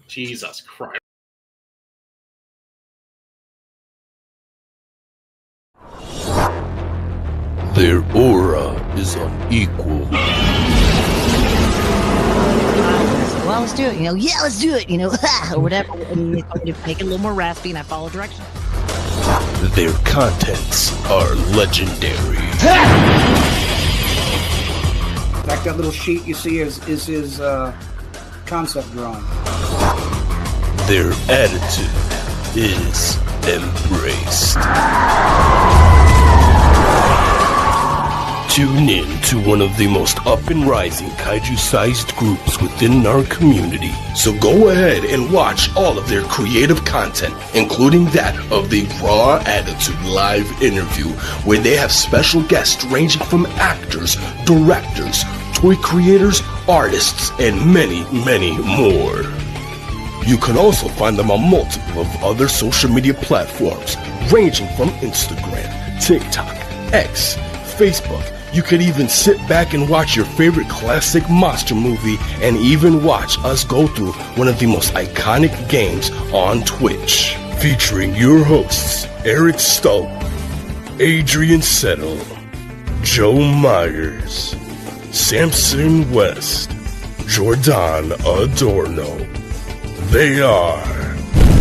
Jesus Christ. Their aura is unequal. Well, let's do it. Yeah, let's do it. Or whatever. And make it a little more raspy, and I follow directions. Their contents are legendary. That little sheet you see is his concept drawing. Their attitude is embraced. Tune in to one of the most up and rising kaiju-sized groups within our community. So go ahead and watch all of their creative content, including that of the Raw Attitude live interview, where they have special guests ranging from actors, directors, toy creators, artists, and many, many more. You can also find them on multiple of other social media platforms, ranging from Instagram, TikTok, X, Facebook. You could even sit back and watch your favorite classic monster movie and even watch us go through one of the most iconic games on Twitch. Featuring your hosts, Eric Stowe, Adrian Settle, Joe Myers, Samson West, Jordan Adorno. They are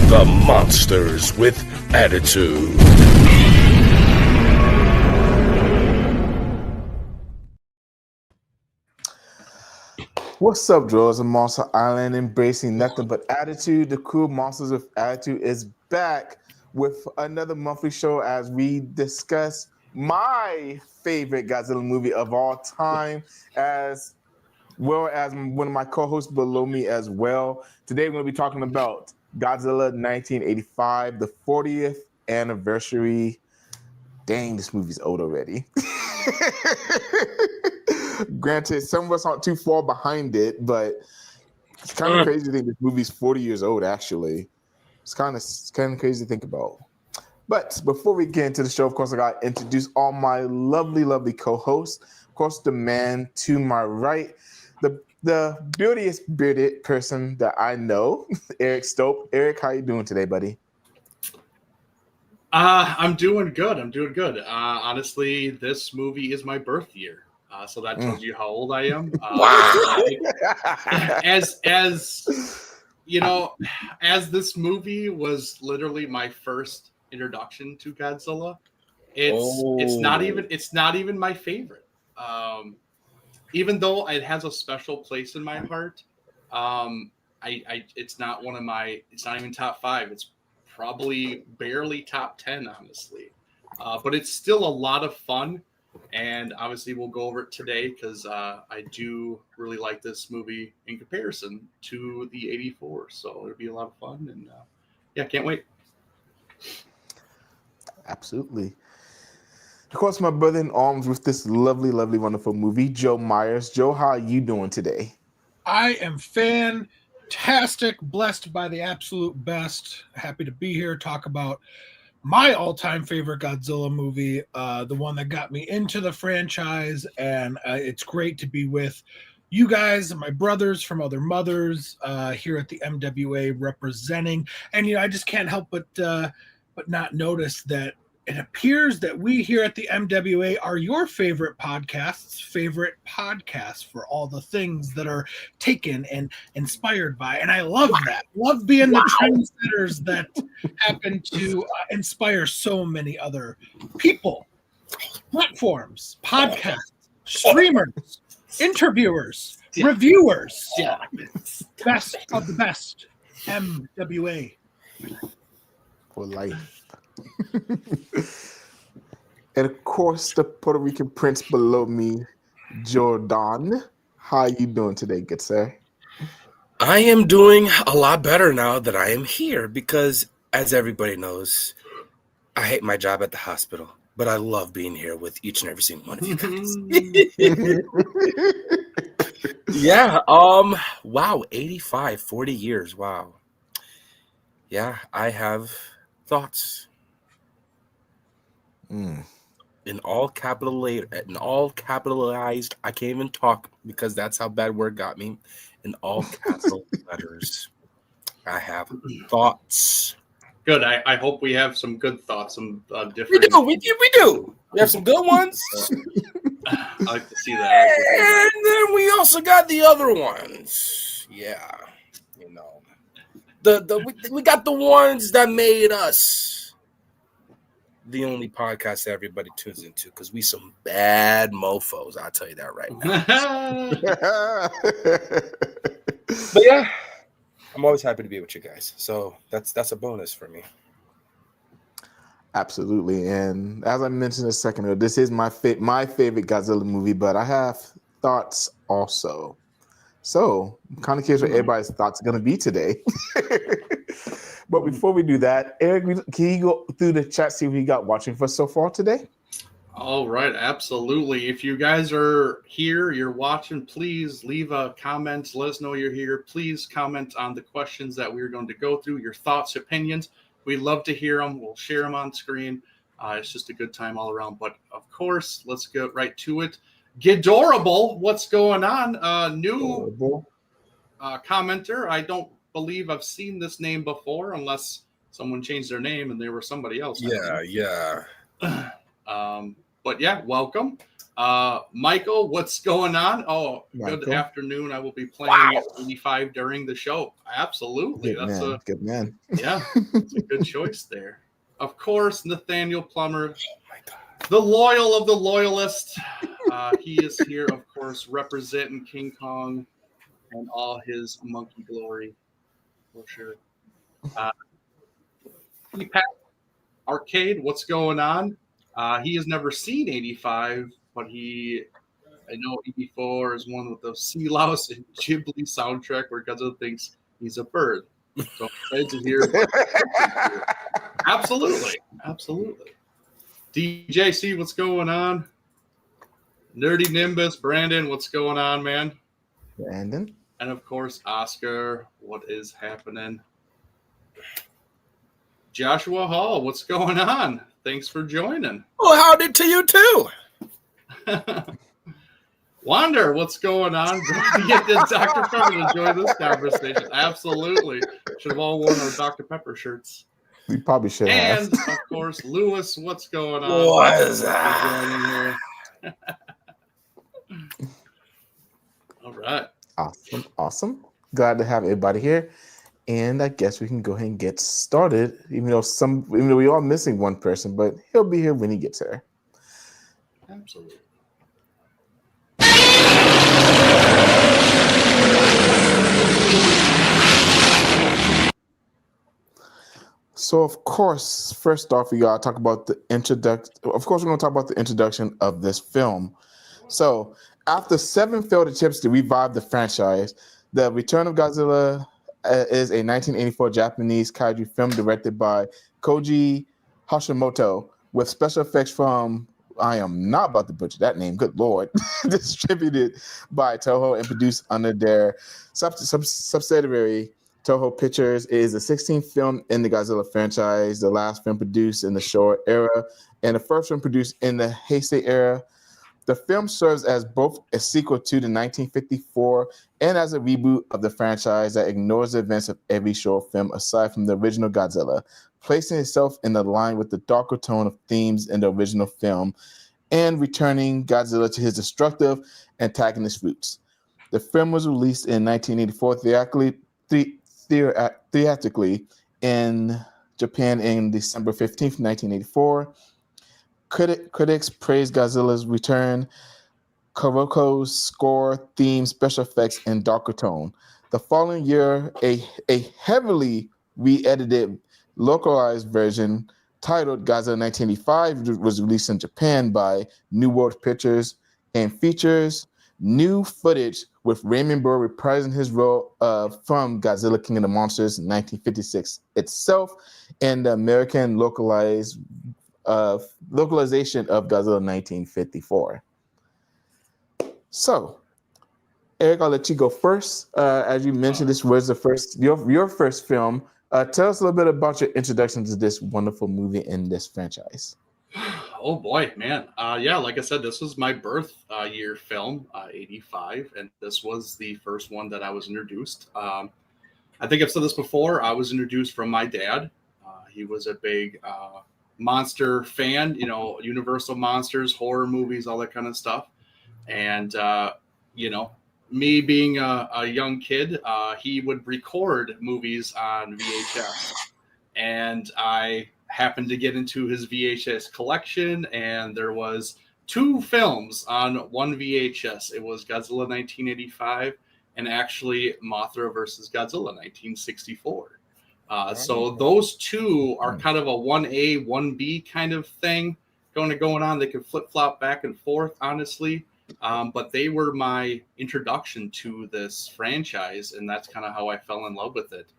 the Monsters with Attitude. What's up, Drawers of Monster Island, embracing nothing but attitude. The crew Monsters with Attitude is back with another monthly show as we discuss my favorite Godzilla movie of all time, as well as one of my co-hosts below me as well. Today we're going to be talking about Godzilla 1985, the 40th anniversary. Dang, this movie's old already. Granted, some of us aren't too far behind it, but it's kind of crazy to think this movie's 40 years old, actually. It's kind of crazy to think about. But before we get into the show, of course, I got to introduce all my lovely, lovely co-hosts. Of course, the man to my right, the beautiest bearded person that I know, Eric Stope. Eric, how you doing today, buddy? I'm doing good. Honestly, this movie is my birth year. So that tells you how old I am. As you know, as this movie was literally my first introduction to Godzilla, it's not even my favorite. Even though it has a special place in my heart, it's not even top 5. It's probably barely top 10, honestly. But it's still a lot of fun. And obviously we'll go over it today because I do really like this movie in comparison to the 84. So it'll be a lot of fun. And yeah, can't wait. Absolutely. Of course, my brother in arms with this lovely, lovely, wonderful movie, Joe Myers. Joe, how are you doing today? I am fantastic, blessed by the absolute best. Happy to be here, talk about my all-time favorite Godzilla movie, the one that got me into the franchise, and it's great to be with you guys, my brothers from other mothers, here at the MWA representing. And I just can't help but not notice that it appears that we here at the MWA are your favorite podcasts for all the things that are taken and inspired by. And I love that. Love being the trendsetters that happen to inspire so many other people, platforms, podcasts, streamers, interviewers, reviewers. Best of the best. MWA. For life. And of course, the Puerto Rican prince below me, Jordan. How are you doing today, good sir? I am doing a lot better now that I am here because, as everybody knows, I hate my job at the hospital, but I love being here with each and every single one of you guys. Yeah. Wow. 85, 40 years. Wow. Yeah, I have thoughts. In all capitalized, I can't even talk because that's how bad word got me. In all capital letters. I have thoughts. Good. I hope we have some good thoughts, some different. We do. We have some good ones. I like to see that. And then we also got the other ones. Yeah. You know. We got the ones that made us the only podcast that everybody tunes into, because we some bad mofos. I'll tell you that right now. But yeah, I'm always happy to be with you guys. So that's a bonus for me. Absolutely. And as I mentioned a second ago, this is my favorite Godzilla movie, but I have thoughts also. So I'm kind of curious what everybody's thoughts are going to be today. But before we do that, Eric, can you go through the chat, see what you got watching for us so far today? All right, absolutely. If you guys are here, you're watching, please leave a comment. Let us know you're here. Please comment on the questions that we're going to go through, your thoughts, opinions. We love to hear them. We'll share them on screen. It's just a good time all around. But, of course, let's get right to it. Gedorable, what's going on? New commenter. I don't believe I've seen this name before, unless someone changed their name and they were somebody else. Yeah. But yeah, welcome. Michael, what's going on? Oh, Michael. Good afternoon. I will be playing 85 during the show. Absolutely. Good man. Yeah, it's a good choice there. Of course, Nathaniel Plummer, the loyal of the loyalists. He is here, of course, representing King Kong and all his monkey glory, for sure. Pat Arcade, what's going on? He has never seen 85, but I know 84 is one with the Sea Louse and Ghibli soundtrack where Godzilla thinks he's a bird. So I'm excited to hear. Absolutely. DJC, what's going on? Nerdy Nimbus, Brandon, what's going on, man? Brandon. And of course, Oscar, what is happening? Joshua Hall, what's going on? Thanks for joining. Well, howdy to you too. Wander, what's going on? Glad to get this Dr. Pepper to join this conversation. Absolutely. Should have all worn our Dr. Pepper shirts. We probably should have. And, of course, Lewis, what's going on? What is that? All right. Awesome. Glad to have everybody here. And I guess we can go ahead and get started, even though we are missing one person, but he'll be here when he gets here. Absolutely. So, of course, first off, we gotta talk about the introduction. Of course, we're gonna talk about the introduction of this film. So, after 7 failed attempts to revive the franchise, The Return of Godzilla is a 1984 Japanese kaiju film directed by Koji Hashimoto with special effects from, I am not about to butcher that name, good lord, distributed by Toho and produced under their subsidiary Toho Pictures. It is the 16th film in the Godzilla franchise, the last film produced in the Showa era, and the first film produced in the Heisei era. The film serves as both a sequel to the 1954 and as a reboot of the franchise that ignores the events of every Showa film aside from the original Godzilla, placing itself in the line with the darker tone of themes in the original film and returning Godzilla to his destructive antagonist roots. The film was released in 1984 theatrically in Japan in December 15th, 1984. Critics praised Godzilla's return, Kuroko's score, theme, special effects, and darker tone. The following year, a heavily re-edited, localized version titled Godzilla 1985 was released in Japan by New World Pictures and features new footage with Raymond Burr reprising his role from Godzilla King of the Monsters in 1956 itself and the American localization of Godzilla 1954. So, Eric, I'll let you go first. As you mentioned, this was your first film. Tell us a little bit about your introduction to this wonderful movie in this franchise. Oh boy, man. Yeah, like I said, this was my birth year film, 85, and this was the first one that I was introduced. I think I've said this before. I was introduced from my dad. He was a big monster fan, you know, Universal monsters, horror movies, all that kind of stuff. And, you know, me being a young kid, he would record movies on VHS. And I happened to get into his VHS collection, and there was 2 films on one VHS. It was Godzilla 1985 and actually Mothra versus Godzilla 1964. So those 2 are kind of a 1A, 1B kind of thing going on. They can flip-flop back and forth, honestly. But they were my introduction to this franchise, and that's kind of how I fell in love with it.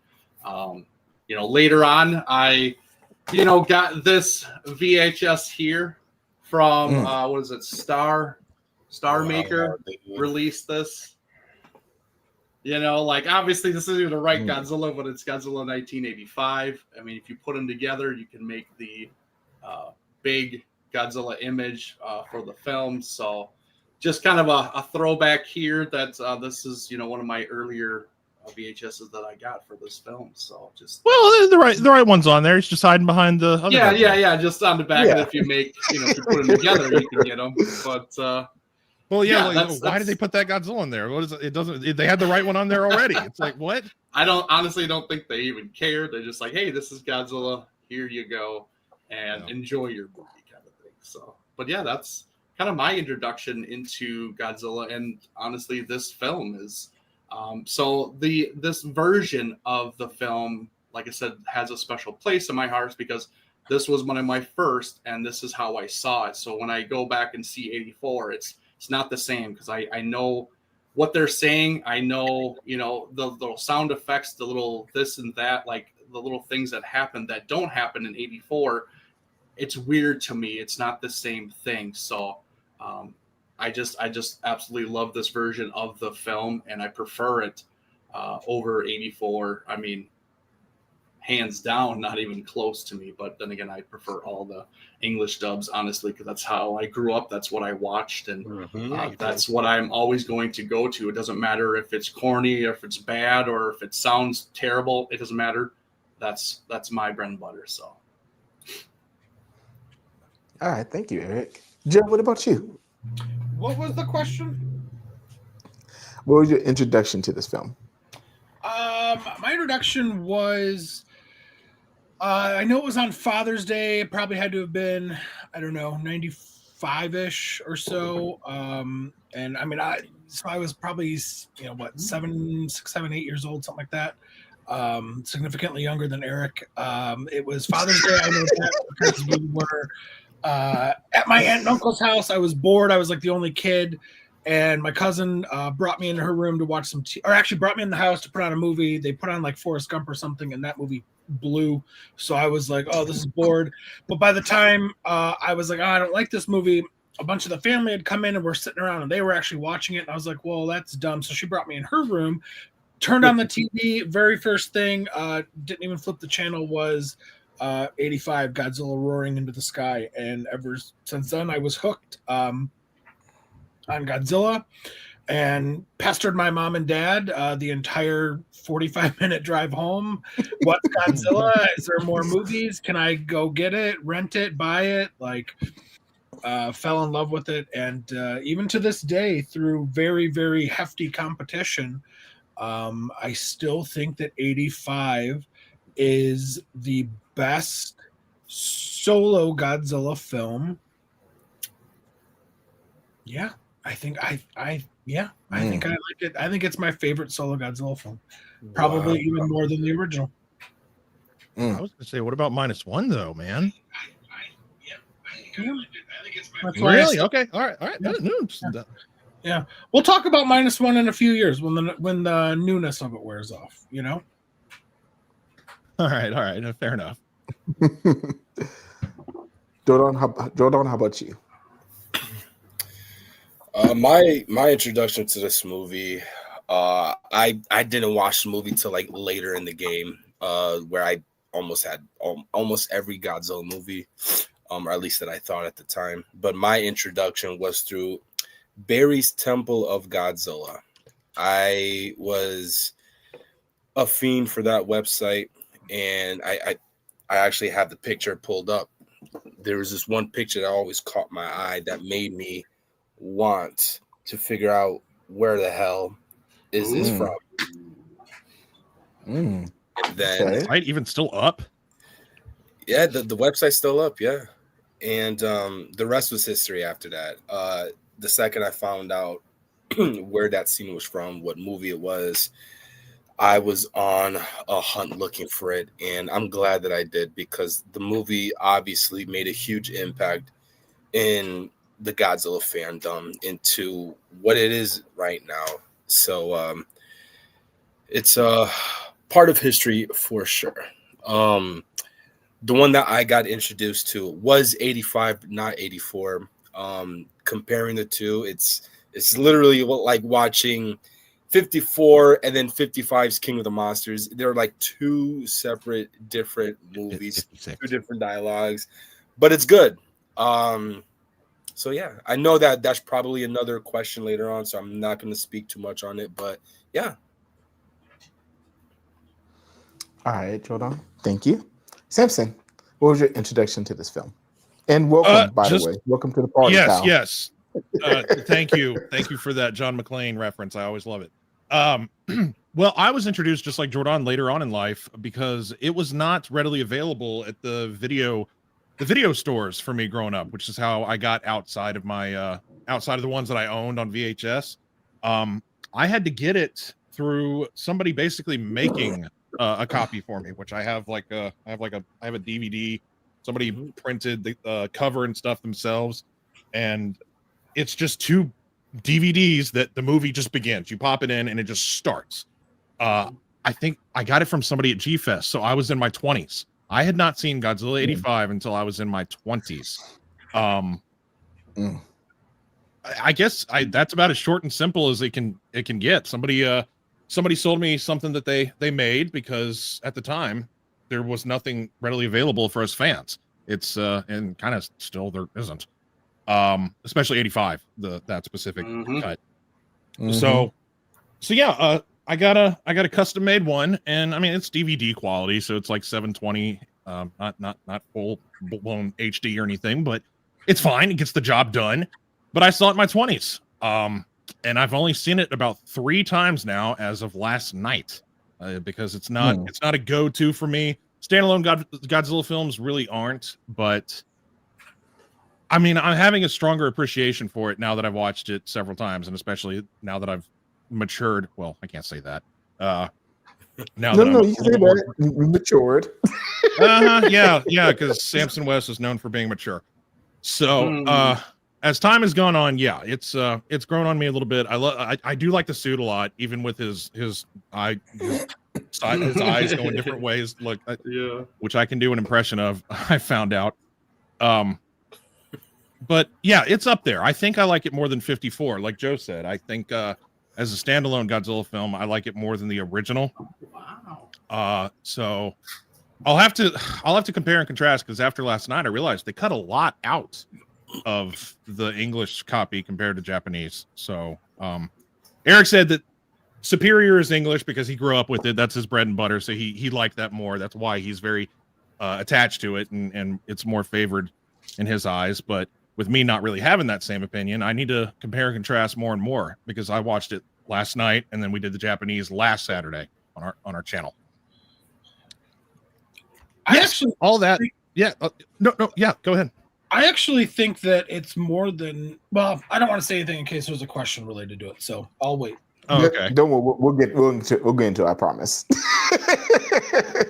You know, later on, I, you know, got this VHS here from what is it? Star Maker released this. You know, like obviously this isn't the right Godzilla, but it's Godzilla 1985. I mean, if you put them together, you can make the big Godzilla image for the film. So just kind of a throwback here that this is, you know, one of my earlier VHSs that I got for this film. So just the right one's on there. It's just hiding behind the other yeah, just on the back. And if you make, you know, if you put them together, you can get them. But why did they put that Godzilla in there? What is it? It doesn't. They had the right one on there already. It's like, what? I honestly don't think they even care. They're just like, hey, this is Godzilla. Here you go, and enjoy your movie, kind of thing. So, but yeah, that's kind of my introduction into Godzilla, and honestly, this film is. So this version of the film, like I said, has a special place in my heart because this was one of my first, and this is how I saw it. So when I go back and see 84, it's not the same because I know what they're saying. I know, you know, the little sound effects, the little this and that, like the little things that happen that don't happen in 84. It's weird to me. It's not the same thing. So, I just absolutely love this version of the film, and I prefer it over 84. I mean, hands down, not even close to me. But then again, I prefer all the English dubs, honestly, because that's how I grew up. That's what I watched, and that's what I'm always going to go to. It doesn't matter if it's corny, or if it's bad, or if it sounds terrible. It doesn't matter. That's my bread and butter. So, all right, thank you, Eric. Joe, what about you? What was the question? What was your introduction to this film? My introduction was, I know it was on Father's Day. It probably had to have been, I don't know, 95-ish or so. And I mean, I was probably, 6, 7, 8 years old, something like that. Significantly younger than Eric. It was Father's Day. I know that because we were at my aunt and uncle's house. I was bored. I was like the only kid, and my cousin brought me into her room to watch some or actually brought me in the house to put on a movie. They put on like Forrest Gump or something, and that movie blew. So I was like, oh, this is bored. But by the time I was like, oh, I don't like this movie, a bunch of the family had come in and were sitting around, and they were actually watching it. And I was like, well, that's dumb. So she brought me in her room, turned on the TV. Very first thing, didn't even flip the channel, was 85 Godzilla roaring into the sky, and ever since then I was hooked on Godzilla, and pestered my mom and dad the entire 45-minute drive home. What's Godzilla? Is there more movies? Can I go get it, rent it, buy it? Like, fell in love with it, and even to this day, through very, very hefty competition, I still think that 85 is the best solo Godzilla film. Yeah, I think I think I like it. I think it's my favorite solo Godzilla film. Probably even more than the original. I was gonna say, what about -1 though, man? I think it's my favorite. Really? Okay. All right. Yeah. We'll talk about -1 in a few years when the newness of it wears off, you know? All right. Fair enough. Jordan, how about you? My introduction to this movie, I didn't watch the movie till like later in the game, where I almost had almost every Godzilla movie, or at least that I thought at the time. But my introduction was through Barry's Temple of Godzilla. I was a fiend for that website, and I actually have the picture pulled up. There was this one picture that always caught my eye that made me want to figure out where the hell is this from. And then right, even still up. Yeah, the website's still up. Yeah, and the rest was history after that. The second I found out where that scene was from, what movie it was, I was on a hunt looking for it, and I'm glad that I did, because the movie obviously made a huge impact in the Godzilla fandom into what it is right now. So it's a part of history for sure. The one that I got introduced to was 85, not 84. Comparing the two, it's literally like watching 54 and then 55's King of the Monsters. They're like two separate different movies, 56. two different dialogues, but it's good. So yeah, I know that that's probably another question later on, so I'm not going to speak too much on it, but yeah. All right, Jordan. Thank you. Samson, what was your introduction to this film? And welcome, by the way. Welcome to the party, pal. Yes. Thank you for that John McClane reference. I always love it. Well, I was introduced just like Jordan later on in life because it was not readily available at the video stores for me growing up, which is how I got outside of my outside of the ones that I owned on VHS. I had to get it through somebody basically making a copy for me, which I have a DVD. Somebody printed the cover and stuff themselves, and it's just two DVDs that the movie just begins. You pop it in and it just starts. I think I got it from somebody at G-Fest, so I was in my 20s. I had not seen Godzilla 85 until I was in my 20s. I guess that's about as short and simple as it can get. Somebody sold me something that they made, because at the time there was nothing readily available for us fans. It's and kind of still there isn't. Especially 85, that specific cut. So yeah, I got a custom made one, and I mean it's DVD quality, so it's like 720, not full blown HD or anything, but it's fine. It gets the job done. But I saw it in my 20s, and I've only seen it about 3 times now as of last night, because it's not a go-to for me. Standalone Godzilla films really aren't, but I mean, I'm having a stronger appreciation for it now that I've watched it several times, and especially now that I've matured. Well, I can't say that. Now you say that matured. Yeah, because Samson West is known for being mature. So, as time has gone on, yeah, it's grown on me a little bit. I do like the suit a lot, even with his eyes going different ways, which I can do an impression of. I found out. But yeah, it's up there. I think I like it more than 54. Like Joe said, I think as a standalone Godzilla film, I like it more than the original. Wow. So I'll have to compare and contrast, because after last night, I realized they cut a lot out of the English copy compared to Japanese. So Eric said that superior is English because he grew up with it. That's his bread and butter. So he liked that more. That's why he's very attached to it, and it's more favored in his eyes. But with me not really having that same opinion, I need to compare and contrast more and more, because I watched it last night, and then we did the Japanese last Saturday on our channel. Go ahead. I actually think that it's more than, well, I don't want to say anything in case there's a question related to it, so I'll wait. Oh, okay. Don't worry, we'll get into it, I promise.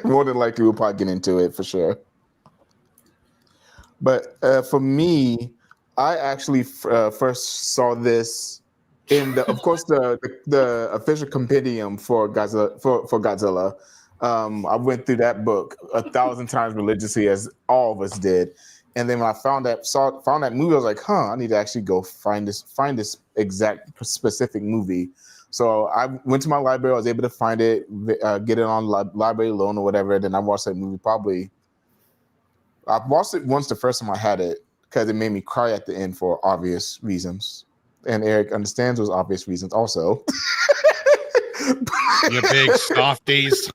More than likely, we'll probably get into it for sure. But for me, I actually first saw this in of course, the official compendium for Godzilla. I went through that book 1,000 times religiously, as all of us did. And then when I found that movie, I was like, I need to actually go find this exact specific movie. So I went to my library. I was able to find it, get it on library loan or whatever. Then I watched that movie I watched it once the first time I had it, because it made me cry at the end for obvious reasons. And Eric understands those obvious reasons also. You big softies.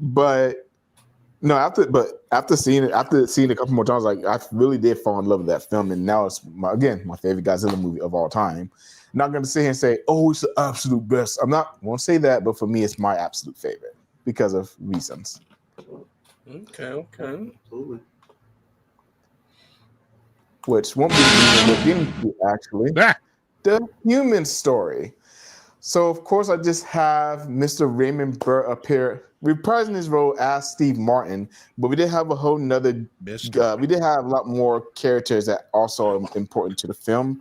But no, after seeing it a couple more times, like I really did fall in love with that film, and now it's my favorite Godzilla movie of all time. Not going to sit here and say, "Oh, it's the absolute best." Won't say that, but for me, it's my absolute favorite because of reasons. Okay. Absolutely. Which won't be actually the human story. So of course, I just have Mr. Raymond Burr appear reprising his role as Steve Martin, but we did have a whole nother. We did have a lot more characters that also are important to the film.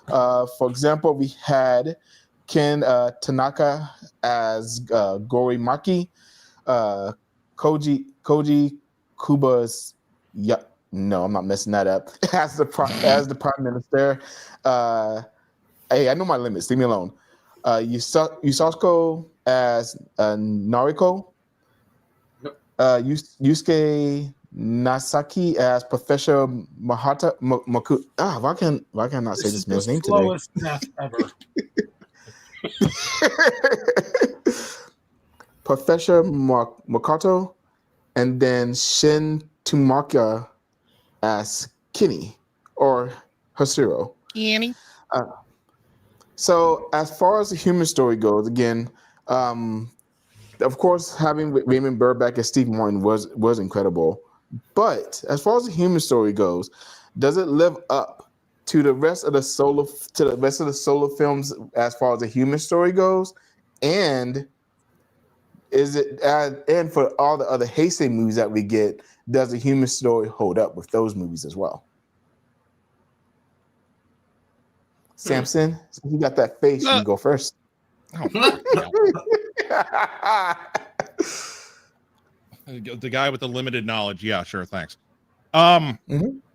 For example, we had Ken Tanaka as Gorimaki, Koji Kuba's. No, I'm not messing that up. As the prime minister. Hey, I know my limits. Leave me alone. Yusako as Nariko. Yusuke Nasaki as Professor Mahata Maku. Why can I not say this man's name today? Slowest death ever. Professor Makoto, and then Shin Tumaka as Kenny or Hasiro. Kenny. So as far as the human story goes, again, of course, having Raymond Burr back as Steve Martin was incredible. But as far as the human story goes, does it live up to the rest of the solo films as far as the human story goes? And is it and for all the other Heisei movies that we get, does the human story hold up with those movies as well? Samson, you got that face. You go first. The guy with the limited knowledge. Yeah, sure. Thanks. You're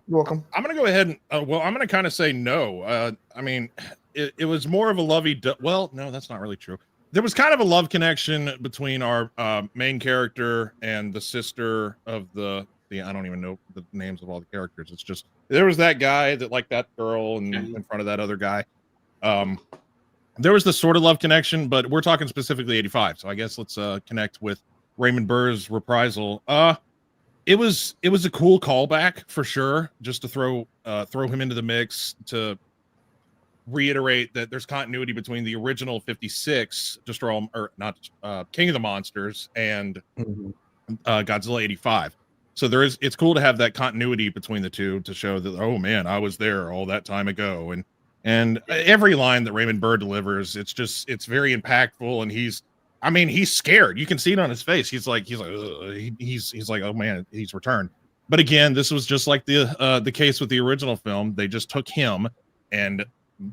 welcome. I'm going to go ahead and, I'm going to kind of say no. I mean, it was more of a well, no, that's not really true. There was kind of a love connection between our main character and the sister of the I don't even know the names of all the characters. It's just, there was that guy that liked that girl and in front of that other guy. There was this sort of love connection, but we're talking specifically 85. So I guess let's connect with Raymond Burr's reprisal. It was a cool callback for sure, just to throw him into the mix, to reiterate that there's continuity between the original 56 King of the Monsters and Godzilla 85. So it's cool to have that continuity between the two to show that, oh man, I was there all that time ago. And every line that Raymond Burr delivers, it's very impactful. And he's scared. You can see it on his face. He's like, oh man, he's returned. But again, this was just like the case with the original film. They just took him and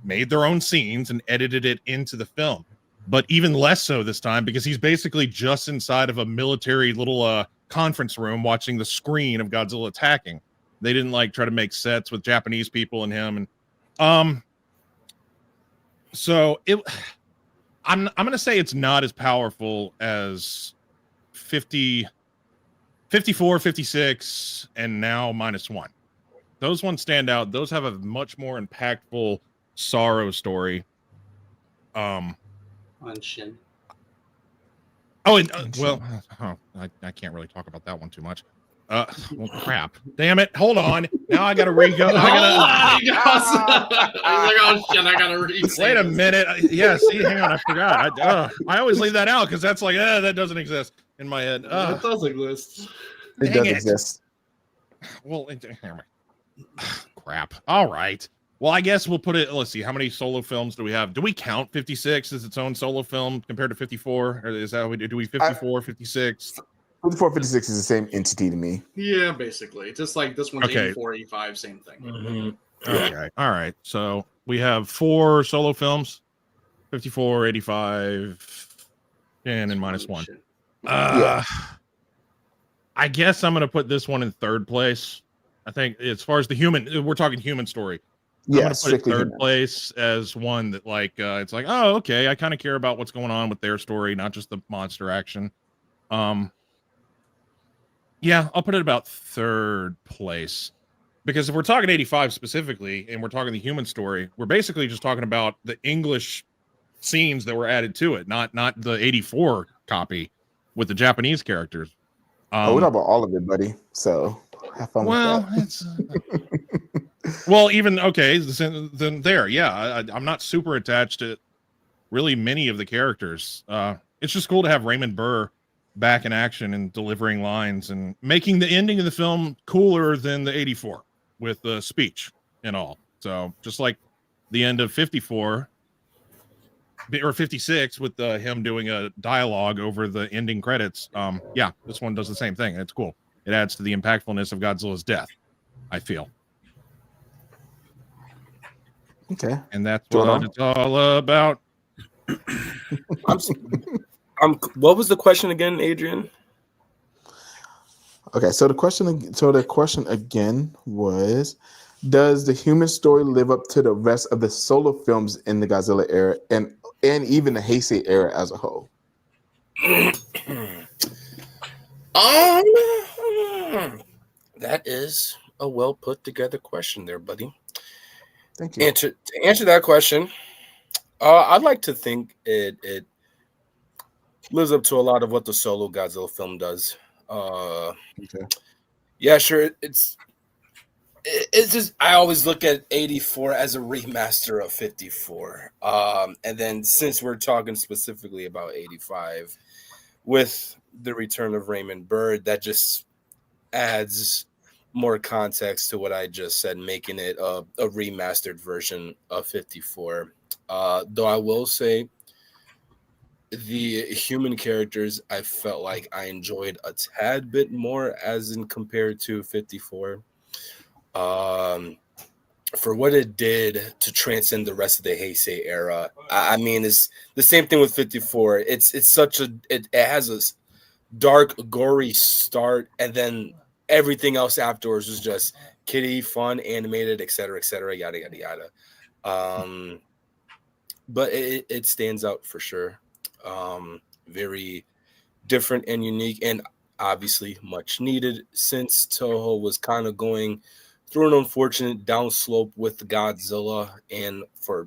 made their own scenes and edited it into the film. But even less so this time, because he's basically just inside of a military little conference room watching the screen of Godzilla attacking. They didn't try to make sets with Japanese people and him. And so I'm going to say it's not as powerful as 50, 54, 56, and now -1. Those ones stand out. Those have a much more impactful sorrow story. On Shin. Oh, and I can't really talk about that one too much. Well, crap. Damn it. Hold on. Now I got to re-go. I gotta re. Wait a minute. Yeah, see, hang on. I forgot. I always leave that out because that's that doesn't exist in my head. It does exist. It does exist. Well, crap. All right. Well, I guess we'll put it. Let's see. How many solo films do we have? Do we count 56 as its own solo film compared to 54? Or is that what we do? Do we 54, 56? 54, 56 is the same entity to me. Yeah, basically. Just like this one's 84, 85, same thing. Mm-hmm. Okay. All right. So we have 4 solo films, 54, 85, and -1. Yeah. I guess I'm going to put this one in third place. I think as far as we're talking human story. I'm going to put it third place as one that it's like, oh, okay, I kind of care about what's going on with their story, not just the monster action. Yeah, I'll put it about third place, because if we're talking 85 specifically and we're talking the human story, we're basically just talking about the English scenes that were added to it, not the 84 copy with the Japanese characters. We're talking about all of it, buddy. So have fun with that. It's well, even okay, then there, yeah. I'm not super attached to really many of the characters. It's just cool to have Raymond Burr back in action and delivering lines and making the ending of the film cooler than the 84 with the speech and all. So just like the end of 54 or 56 with him doing a dialogue over the ending credits. Yeah, this one does the same thing. It's cool. It adds to the impactfulness of Godzilla's death, I feel. Okay. And that's what it's all about. What was the question again, Adrian? Okay, so the question again was, does the human story live up to the rest of the solo films in the Godzilla era and even the Heisei era as a whole? That is a well put together question there, buddy. Thank you. To answer that question, I'd like to think it lives up to a lot of what the solo Godzilla film does. Okay. Yeah, sure. It's just, I always look at 84 as a remaster of 54. And then since we're talking specifically about 85, with the return of Raymond Burr, that just adds more context to what I just said, making it a remastered version of 54. Though I will say the human characters, I felt like I enjoyed a tad bit more as in compared to 54. For what it did to transcend the rest of the Heisei era. I mean, it's the same thing with 54. It has a dark, gory start, and then everything else afterwards was just kiddie, fun, animated, etc., yada yada yada. But it stands out for sure. Very different and unique, and obviously much needed, since Toho was kind of going through an unfortunate downslope with Godzilla, and for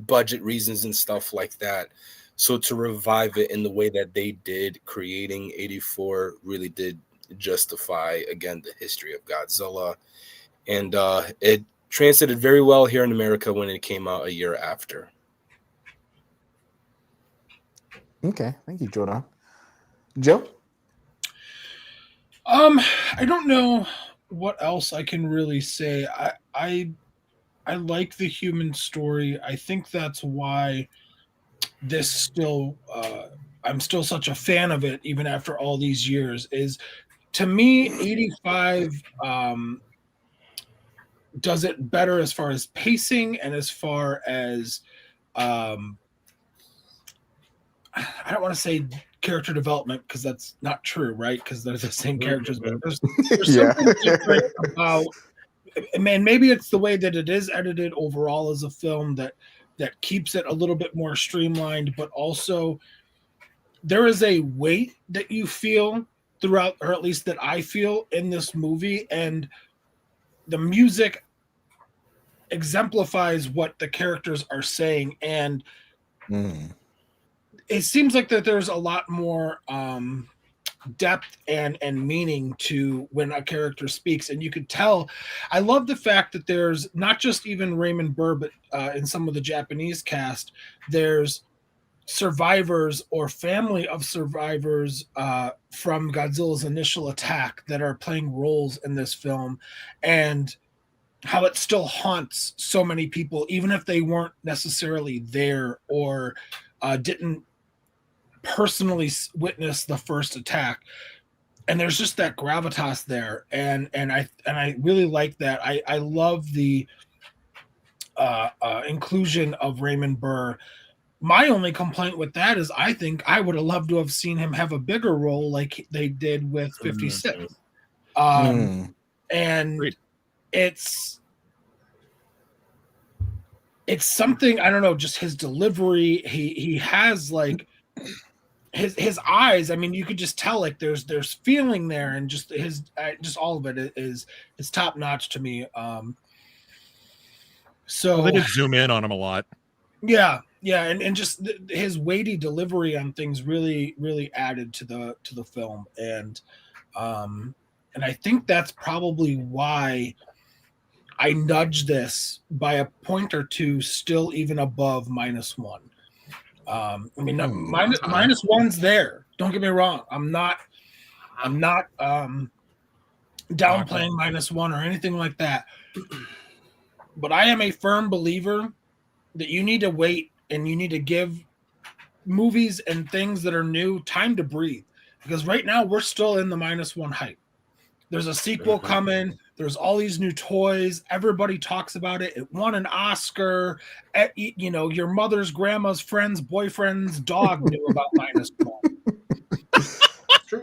budget reasons and stuff like that. So to revive it in the way that they did, creating 84, really did justify again the history of Godzilla, and it translated very well here in America when it came out a year after. Okay, thank you, Jordan. Joe? I don't know what else I can really say. I like the human story. I think that's why this still I'm still such a fan of it even after all these years. Is to me 85 does it better as far as pacing and as far as I don't want to say character development because that's not true, right? Because they're the same characters, but there's something different about, man. Maybe it's the way that it is edited overall as a film that keeps it a little bit more streamlined, but also there is a weight that you feel throughout, or at least that I feel in this movie, and the music exemplifies what the characters are saying, and it seems like that there's a lot more depth and meaning to when a character speaks, and you could tell. I love the fact that there's not just even Raymond Burr, but in some of the Japanese cast, there's survivors or family of survivors from Godzilla's initial attack that are playing roles in this film, and how it still haunts so many people, even if they weren't necessarily there or didn't personally witness the first attack. And there's just that gravitas there, and I really like that. I love the inclusion of Raymond Burr. My only complaint with that is I think I would have loved to have seen him have a bigger role like they did with 56. And Great. it's something, I don't know, just his delivery. He has like his eyes. I mean, you could just tell like there's feeling there, and just his just all of it is top notch to me. So they did zoom in on him a lot. Yeah, Yeah, and just his weighty delivery on things really added to the film, and I think that's probably why I nudged this by a point or two, still even above -1. I mean, minus one's there. Don't get me wrong. I'm not downplaying -1 or anything like that. But I am a firm believer that you need to wait and you need to give movies and things that are new time to breathe. Because right now we're still in the -1 hype. There's a sequel coming. There's all these new toys. Everybody talks about it. It won an Oscar. You know, your mother's grandma's friend's boyfriend's dog knew about -1. True.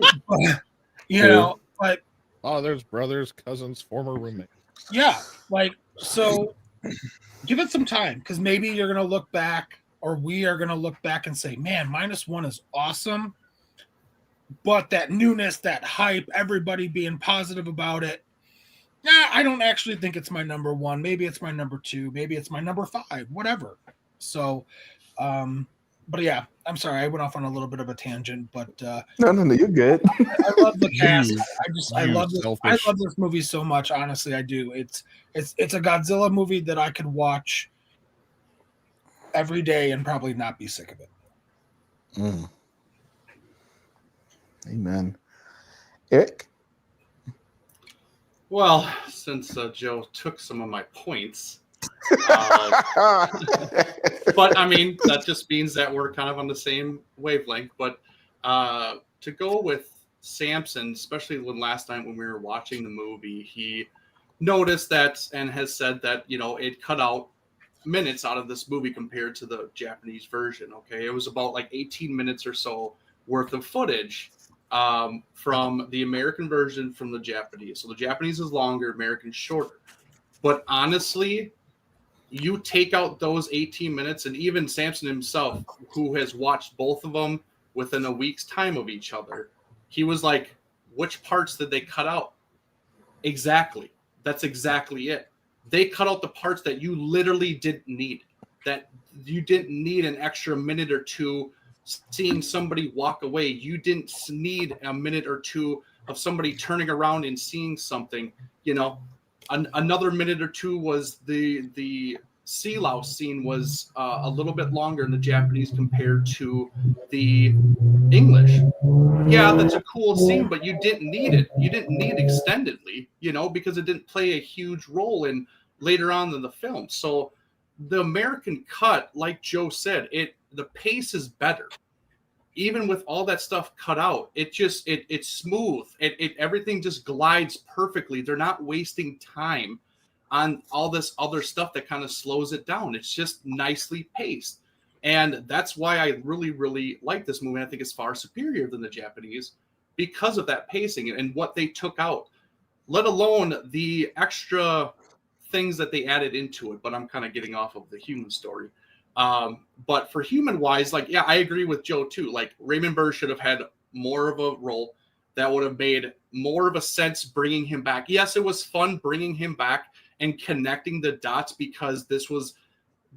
You know, but Fathers, brothers, cousins, former roommate. yeah, like, so give it some time, because maybe you're going to look back, or we are going to look back and say, man, -1 is awesome. But that newness, that hype, everybody being positive about it, I don't actually think it's my number 1. Maybe it's my number 2. Maybe it's my number 5, whatever. So, but yeah, I'm sorry. I went off on a little bit of a tangent, but No, you're good. I love the cast. I love this. Selfish. I love this movie so much. Honestly, I do. It's a Godzilla movie that I could watch every day and probably not be sick of it. Amen. Eric? Well, since Joe took some of my points, but I mean, that just means that we're kind of on the same wavelength. But to go with Samson, especially when last night when we were watching the movie, he noticed that and has said that, you know, it cut out minutes out of this movie compared to the Japanese version. Okay, it was about like 18 minutes or so worth of footage from the American version from the Japanese. So the Japanese is longer, American's shorter. But honestly, you take out those 18 minutes, and even Samson himself, who has watched both of them within a week's time of each other, he was like, which parts did they cut out? Exactly. That's exactly it. They cut out the parts that you literally didn't need, that you didn't need an extra minute or two seeing somebody walk away. You didn't need a minute or two of somebody turning around and seeing something. You know, another minute or two was the sea louse scene was a little bit longer in the Japanese compared to the English. Yeah, that's a cool scene, but you didn't need it. You didn't need extendedly, you know, because it didn't play a huge role in later on in the film. So the American cut, like Joe said, the pace is better. Even with all that stuff cut out, it's smooth. Everything just glides perfectly. They're not wasting time on all this other stuff that kind of slows it down. It's just nicely paced. And that's why I really, really like this movie. I think it's far superior than the Japanese because of that pacing and what they took out, let alone the extra things that they added into it. But I'm kind of getting off of the human story. But for human wise, like, yeah, I agree with Joe too. Like, Raymond Burr should have had more of a role that would have made more of a sense bringing him back. Yes, it was fun bringing him back and connecting the dots because this was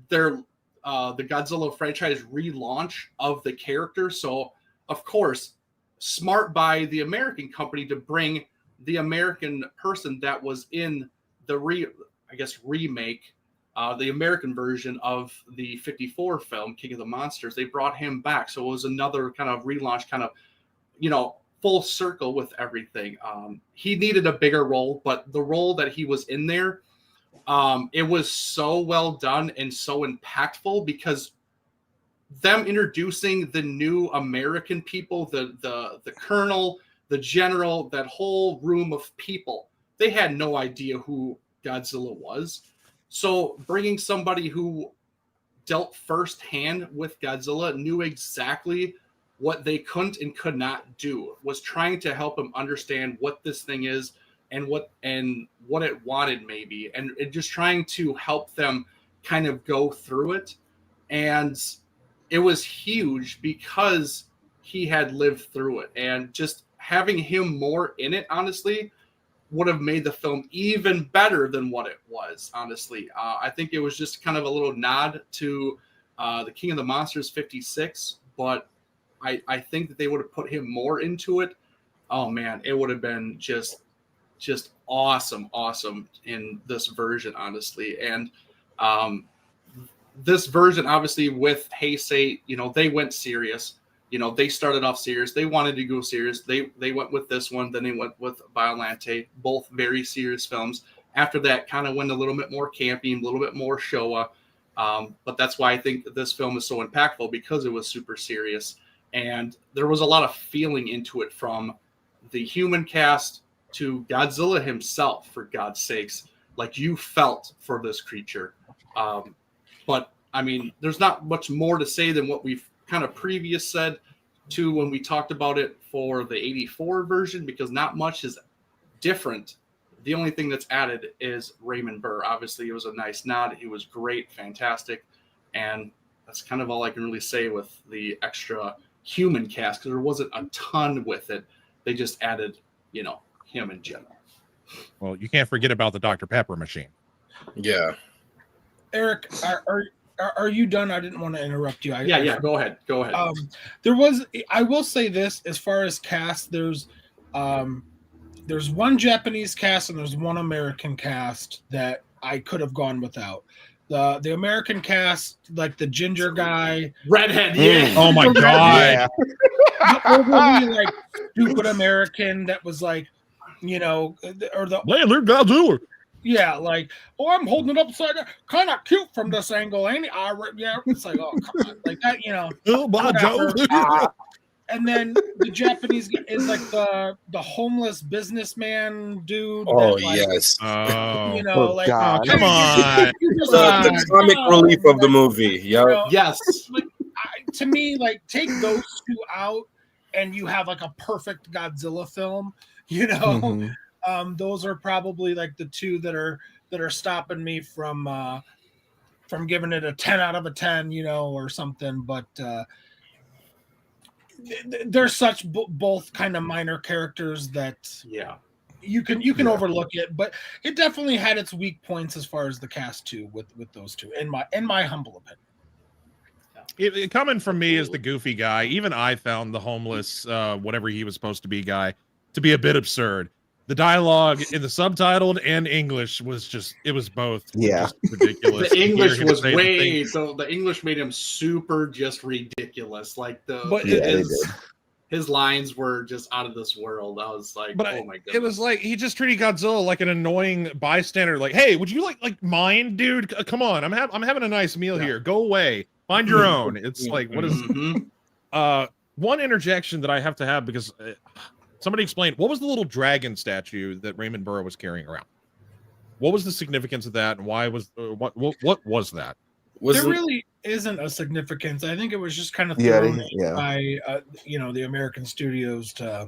their the Godzilla franchise relaunch of the character. So of course, smart by the American company to bring the American person that was in the remake, the American version of the 54 film, King of the Monsters. They brought him back. So it was another kind of relaunch, kind of, you know, full circle with everything. He needed a bigger role, but the role that he was in there, it was so well done and so impactful because them introducing the new American people, the colonel, the general, that whole room of people, they had no idea who Godzilla was. So bringing somebody who dealt firsthand with Godzilla, knew exactly what they couldn't and could not do, was trying to help him understand what this thing is and what it wanted maybe, and just trying to help them kind of go through it. And it was huge because he had lived through it, and just having him more in it, honestly, would have made the film even better than what it was, honestly. I think it was just kind of a little nod to the King of the Monsters 56, but I think that they would have put him more into it. Oh man, it would have been just awesome in this version, honestly. And this version, obviously, with Heisei, they went serious. They started off serious. They wanted to go serious. They went with this one. Then they went with Biollante, both very serious films. After that, kind of went a little bit more campy, a little bit more Showa. But that's why I think this film is so impactful, because it was super serious. And there was a lot of feeling into it, from the human cast to Godzilla himself, for God's sakes. Like, you felt for this creature. But, I mean, there's not much more to say than what we've kind of previous said to when we talked about it for the 84 version, because not much is different. The only thing that's added is Raymond Burr. Obviously, it was a nice nod. He was great, fantastic. And that's kind of all I can really say with the extra human cast, because there wasn't a ton with it. They just added, him in general. Well, you can't forget about the Dr. Pepper machine. Yeah. Eric, are you done? I didn't want to interrupt you. Yeah. Go ahead. I will say this, as far as cast, there's one Japanese cast and there's one American cast that I could have gone without. The American cast, like the ginger guy, redhead, yeah. Oh my god, the overly like stupid American that was like, or the Godzilla. Yeah, like, I'm holding it upside down. Kind of cute from this angle, ain't it? Yeah, it's like, oh, come on. Like that, Oh, my Joe. And then the Japanese is like the homeless businessman dude. Oh, that, like, yes. Like, God. Come on. The comic relief of the movie. Yep. Yes. Like, to me, like, take those two out and you have like a perfect Godzilla film, Mhm. Those are probably like the two that are stopping me from giving it a 10 out of a 10, or something. But they're such both kind of minor characters that you can overlook it. But it definitely had its weak points as far as the cast too, with those two, in my humble opinion. Coming from me as the goofy guy, even I found the homeless, whatever he was supposed to be guy, to be a bit absurd. The dialogue in the subtitled and English was it was both just ridiculous. The English was the English made him super just ridiculous. Like his lines were just out of this world. I was like, oh my goodness. It was like he just treated Godzilla like an annoying bystander. Like, hey, would you like mine, dude? Come on, I'm having a nice meal here. Go away, find your own. It's like, what is? One interjection that I have to have, because somebody explained, what was the little dragon statue that Raymond Burr was carrying around? What was the significance of that, and why was what was that? There really isn't a significance. I think it was just kind of thrown by the American studios to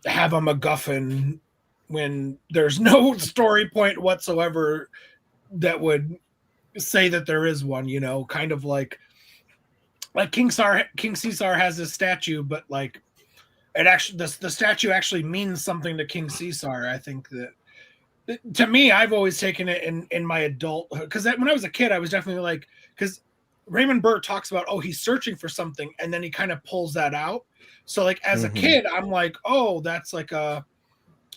have a MacGuffin when there's no story point whatsoever that would say that there is one. Kind of like King Caesar has this statue, but like it actually the statue actually means something to King Caesar. I think that. To me, I've always taken it in my adult, because when I was a kid, I was definitely like, because Raymond Burr talks about, he's searching for something, and then he kind of pulls that out. So like as a kid, I'm like, that's like a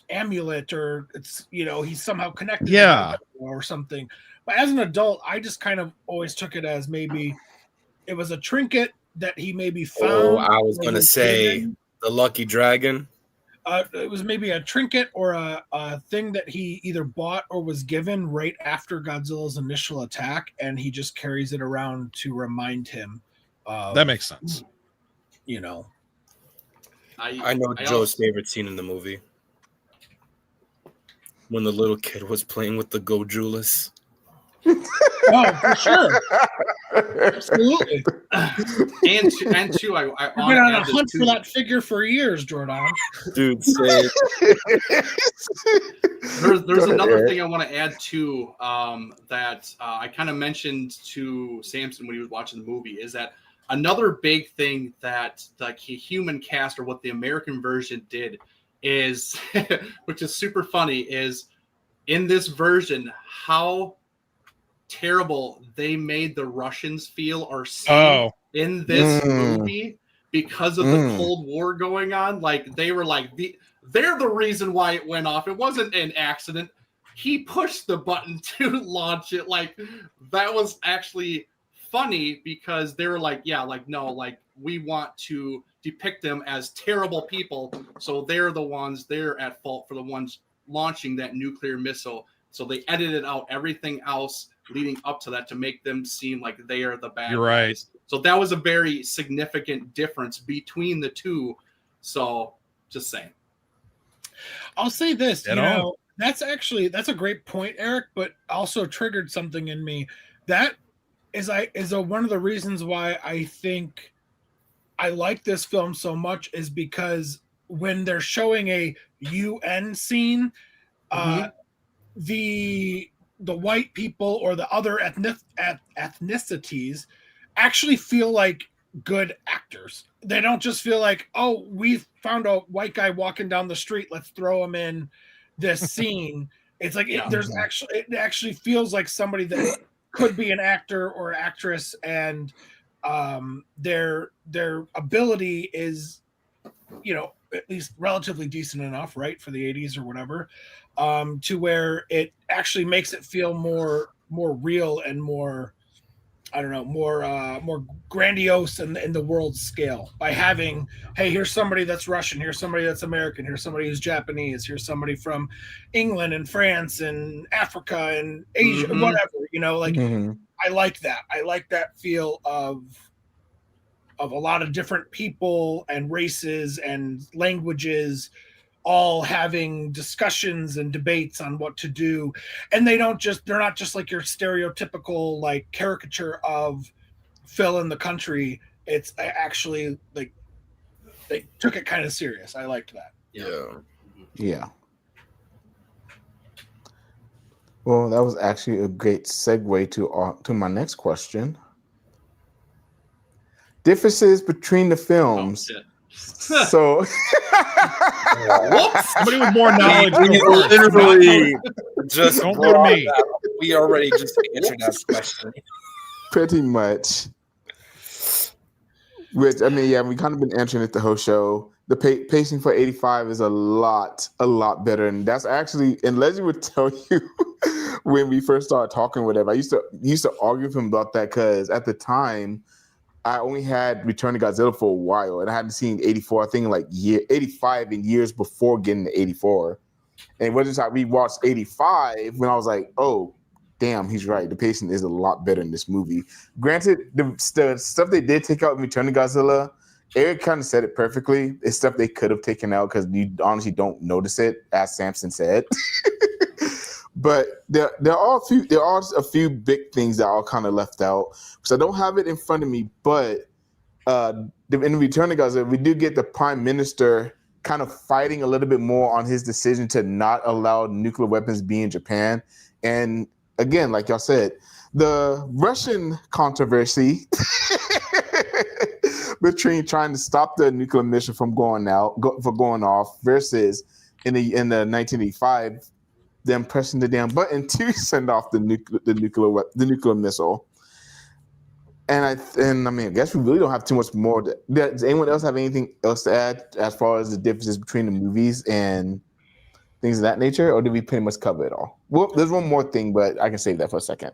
amulet, or it's he's somehow connected, or something. But as an adult, I just kind of always took it as maybe it was a trinket that he maybe found. Oh, I was gonna say the lucky dragon. It was maybe a trinket or a thing that he either bought or was given right after Godzilla's initial attack, and he just carries it around to remind him. That makes sense. I know Joe's favorite scene in the movie. When the little kid was playing with the Godzillas. Oh, for sure. Absolutely. And two, I I've been on a hunt for that figure for years, Jordan. Dude, say there's another thing I want to add too, that I kind of mentioned to Samson when he was watching the movie, is that another big thing that the human cast, or what the American version did, is which is super funny, is in this version how terrible they made the Russians feel or seem in this movie because of the Cold War going on. Like they were like they're the reason why it went off. It wasn't an accident. He pushed the button to launch it. Like that was actually funny because they were like, yeah, like no, like we want to depict them as terrible people, so they're at fault for the ones launching that nuclear missile. So they edited out everything else leading up to that to make them seem like they are the bad You're right. guys. So that was a very significant difference between the two. So just saying. I'll say this, Dead on. that's a great point, Eric, but also triggered something in me. That is one of the reasons why I think I like this film so much is because when they're showing a UN scene, the white people or the other ethnicities actually feel like good actors. They don't just feel like, oh, we found a white guy walking down the street, let's throw him in this scene. It's like it actually feels like somebody that could be an actor or actress, and their ability is, at least relatively decent enough, right, for the 80s or whatever, to where it actually makes it feel more real and more, I don't know, more grandiose in the world scale by having, hey, here's somebody that's Russian, here's somebody that's American, here's somebody who's Japanese, here's somebody from England and France and Africa and Asia, whatever, I like that. I like that feel of a lot of different people and races and languages all having discussions and debates on what to do. And they're not just like your stereotypical like caricature of fill in the country. It's actually like they took it kind of serious. I liked that. Yeah. Well, that was actually a great segue to my next question. Differences between the films. So somebody with more knowledge. Literally just don't go to me. We already just answered that question. Pretty much. Which, I mean, yeah, we kind of been answering it the whole show. The pacing for 85 is a lot better. And that's actually, and Leslie would tell you when we first started talking, whatever, I used to argue with him about that because at the time, I only had Return to Godzilla for a while, and I hadn't seen 84. I think like 85 in years before getting to 84. And it wasn't until I rewatched 85 when I was like, "Oh, damn, he's right. The pacing is a lot better in this movie." Granted, the stuff they did take out in Return to Godzilla, Eric kind of said it perfectly. It's stuff they could have taken out because you honestly don't notice it, as Samson said. But there are a few big things that are kind of left out. So I don't have it in front of me, but in Return to Godzilla, we do get the Prime Minister kind of fighting a little bit more on his decision to not allow nuclear weapons to be in Japan. And again, like y'all said, the Russian controversy between trying to stop the nuclear mission from going off versus in the 1985. Them pressing the damn button to send off the nuclear missile, and I mean, I guess we really don't have too much more. Does anyone else have anything else to add as far as the differences between the movies and things of that nature, or did we pretty much cover it all? Well, there's one more thing, but I can save that for a second.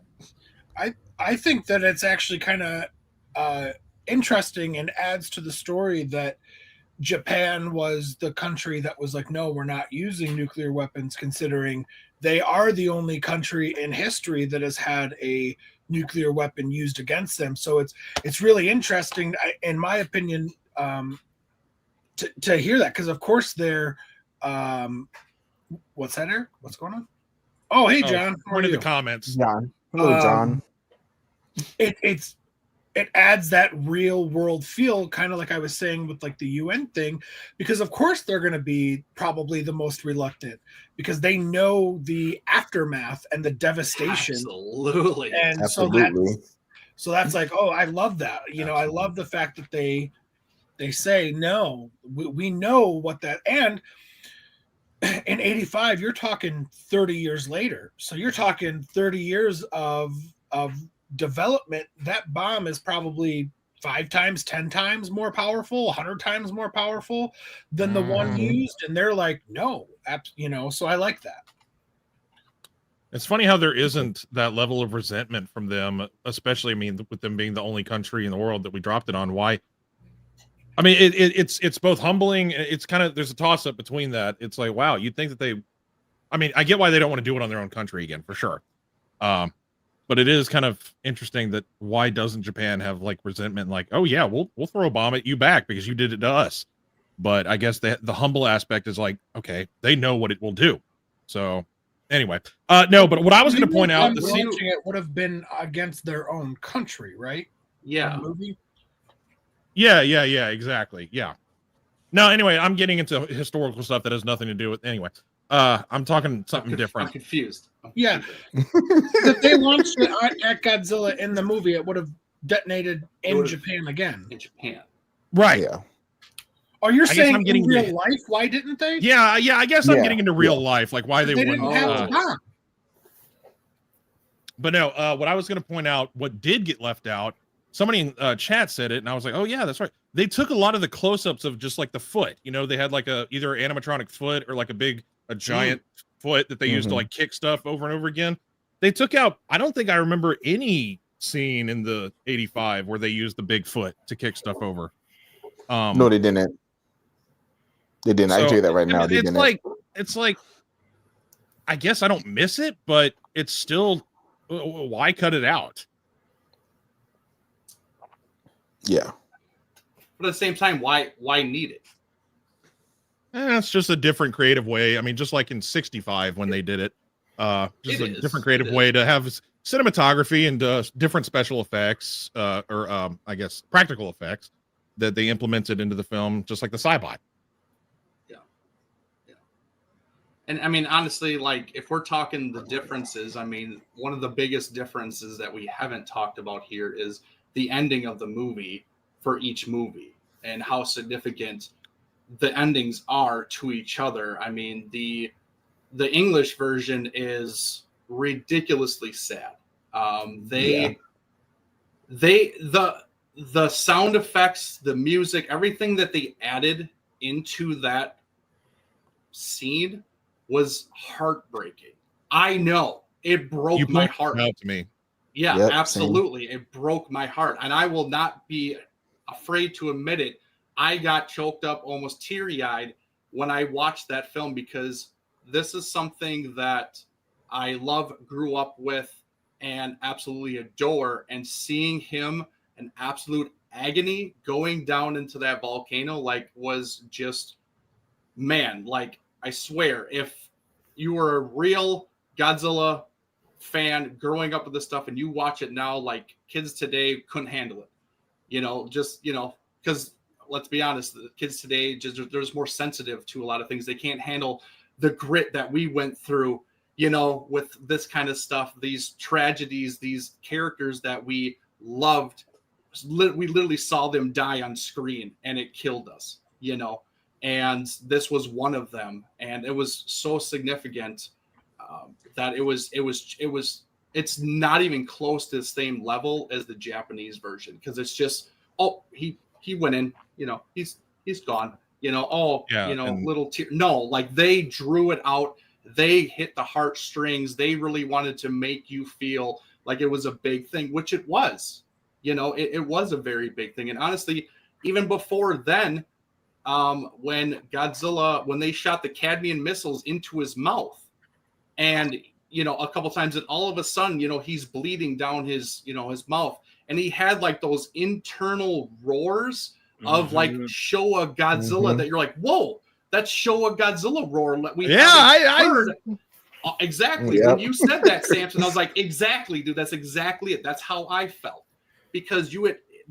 I think that it's actually kind of interesting and adds to the story that Japan was the country that was like, no, we're not using nuclear weapons, considering they are the only country in history that has had a nuclear weapon used against them. So it's really interesting, in my opinion, to hear that, because of course they're what's that, Eric? What's going on? Oh, hey, John. One of the comments. John. Hello, John. It adds that real world feel, kind of like I was saying with like the UN thing, because of course they're going to be probably the most reluctant because they know the aftermath and the devastation. Absolutely. And Absolutely. So that's like, oh, I love that. I love the fact that they say, no, we know what that, and in 85, you're talking 30 years later. So you're talking 30 years of of development, that bomb is probably 5 times, 10 times more powerful, 100 times more powerful than the one used. And they're like, no, so I like that. It's funny how there isn't that level of resentment from them, especially, I mean, with them being the only country in the world that we dropped it on. Why? I mean, it's both humbling. It's kind of, there's a toss up between that. It's like, wow, you'd think that I mean, I get why they don't want to do it on their own country again, for sure. But it is kind of interesting that why doesn't Japan have like resentment? Like, oh yeah, we'll throw a bomb at you back because you did it to us. But I guess the humble aspect is like, okay, they know what it will do. So anyway, no, but what I was going to point out, the scene it would have been against their own country, right? Yeah. Movie. Yeah, exactly. Yeah. No, anyway, I'm getting into historical stuff that has nothing to do with, anyway. I'm talking something different. I'm confused. Yeah. If they launched it at Godzilla in the movie, it would have detonated in Japan again. In Japan. Right. Yeah. Are you saying in real life, why didn't they? Yeah, I guess I'm getting into real life, like why they wouldn't. Didn't have the bomb. But no, what I was going to point out, what did get left out, somebody in chat said it, and I was like, oh yeah, that's right. They took a lot of the close-ups of just like the foot. You know, they had like either animatronic foot or like a giant foot that they used to like kick stuff over and over again. They took out, I don't think I remember any scene in the 85 where they used the big foot to kick stuff over. No, they didn't. They didn't. I can tell you that right now. They didn't. It's like, I guess I don't miss it, but it's still, why cut it out? Yeah. But at the same time, why need it? It's just a different creative way. I mean, just like in 65 when they did it, just a different creative way to have cinematography and different special effects, or I guess practical effects that they implemented into the film, just like the Cybot. Yeah. And I mean, honestly, like if we're talking the differences, I mean, one of the biggest differences that we haven't talked about here is the ending of the movie for each movie and how significant the endings are to each other. I mean, the English version is ridiculously sad. The sound effects, the music, everything that they added into that scene was heartbreaking. I know it broke my heart. Out to me. Yeah, yep, absolutely. Same. It broke my heart, and I will not be afraid to admit it. I got choked up, almost teary-eyed when I watched that film because this is something that I love, grew up with, and absolutely adore. And seeing him in absolute agony going down into that volcano, like, was just, man, like, I swear, if you were a real Godzilla fan growing up with this stuff and you watch it now, like, kids today couldn't handle it. You know, just, you know, because let's be honest, the kids today they're just more sensitive to a lot of things. They can't handle the grit that we went through, you know, with this kind of stuff, these tragedies, these characters that we loved. We literally saw them die on screen and it killed us, you know, and this was one of them. And it was so significant that it's not even close to the same level as the Japanese version. Because it's just, oh, he went in, you know, he's gone, you know, oh, yeah, you know, little tear. No, like they drew it out. They hit the heartstrings. They really wanted to make you feel like it was a big thing, which it was, you know, it was a very big thing. And honestly, even before then, when they shot the cadmium missiles into his mouth and, you know, a couple times, and all of a sudden, you know, he's bleeding down his, you know, his mouth. And he had like those internal roars of like Showa Godzilla that you're like, whoa, that's Showa Godzilla roar. I heard. Exactly. Yep. When you said that, Samson, I was like, exactly, dude. That's exactly it. That's how I felt, because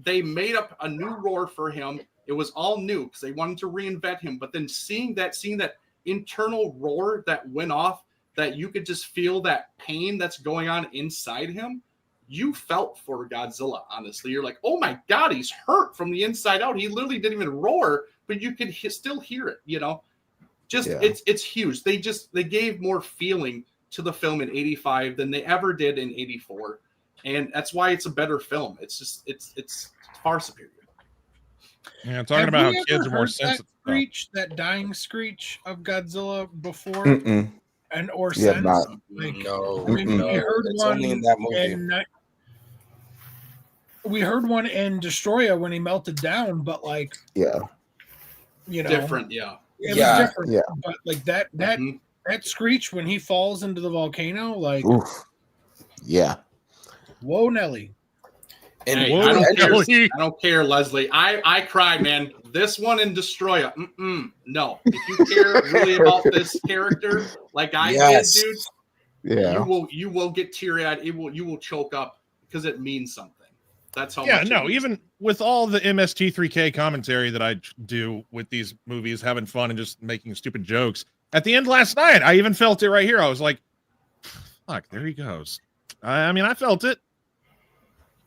they made up a new roar for him. It was all new because they wanted to reinvent him. But then seeing that internal roar that went off, that you could just feel that pain that's going on inside him. You felt for Godzilla, honestly. You're like, oh my God, he's hurt from the inside out. He literally didn't even roar, but you could still hear it, you know? It's huge. They gave more feeling to the film in 85 than they ever did in 84. and that's why it's a better film. It's just it's far superior. Yeah, talking Have about we how kids ever are more heard sensitive. that screech, that dying screech of Godzilla before Mm-mm. and or Yeah, since? not. Like, No, I mean, Mm-mm. we heard it's one only in that movie. we heard one in Destroya when he melted down, but like, Yeah. you know, Different, yeah. it Yeah. was different. Yeah. But like that Mhm. screech when he falls into the volcano, like, Oof. Yeah. whoa, Nelly. And Hey, Whoa, I don't care. Nelly. I don't care, Leslie. I cry, man. This one in Destroya. No. If you care really about this character, like I Yes. did, dude, Yeah. you will get teary-eyed. You will choke up because it means something. That's how Yeah, much. no, even with all the MST3K commentary that I do with these movies, having fun and just making stupid jokes. At the end last night, I even felt it right here. I was like, fuck, there he goes. I mean, I felt it.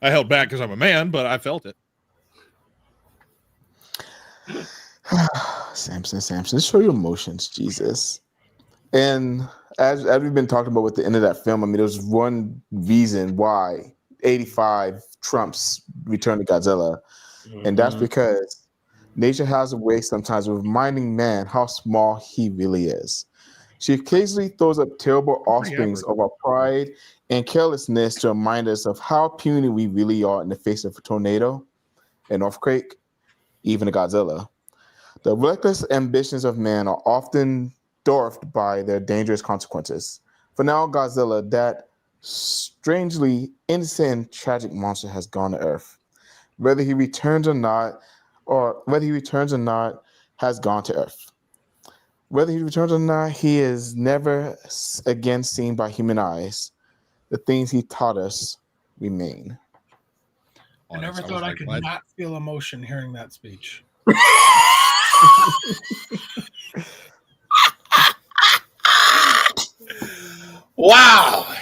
I held back because I'm a man, but I felt it. Samson, show your emotions, Jesus. And as we've been talking about with the end of that film, I mean, there's one reason why 85 trumps Return to Godzilla, and that's because nature has a way sometimes of reminding man how small he really is. She occasionally throws up terrible offsprings of our pride and carelessness to remind us of how puny we really are in the face of a tornado, an earthquake, even a Godzilla. The reckless ambitions of man are often dwarfed by their dangerous consequences. For now, Godzilla, that strangely innocent, tragic monster, has gone to Earth. Whether he returns or not, has gone to Earth. Whether he returns or not, he is never again seen by human eyes. The things he taught us remain. I never thought I could not feel emotion hearing that speech. Wow.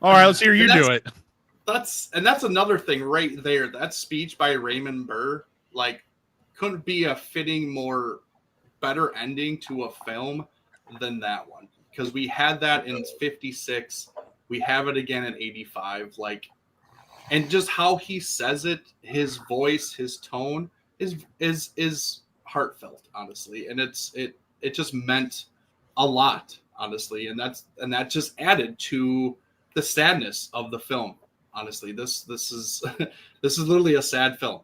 All right, let's hear you do it. That's another thing right there. That speech by Raymond Burr, like, couldn't be a fitting more better ending to a film than that one, because we had that in 56, we have it again in 85, like, and just how he says it, his voice, his tone is heartfelt, honestly, and it just meant a lot, honestly, and that just added to the sadness of the film. Honestly, this is this is literally a sad film.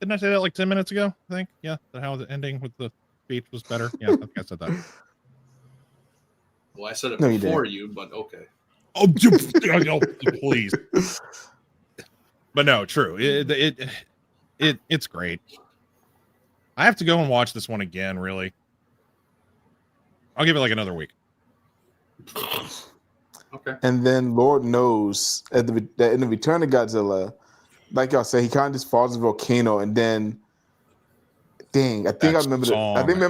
Didn't I say that like 10 minutes ago? I think, yeah, how the ending with the speech was better. Yeah, I think I said that. Well, I said it No, you before didn't. you, but okay. Oh, please. But no, true. It's great. I have to go and watch this one again. Really, I'll give it like another week. Okay. And then Lord knows in the Return of Godzilla, like y'all say, he kind of just falls in a volcano, and then, dang, I think I remember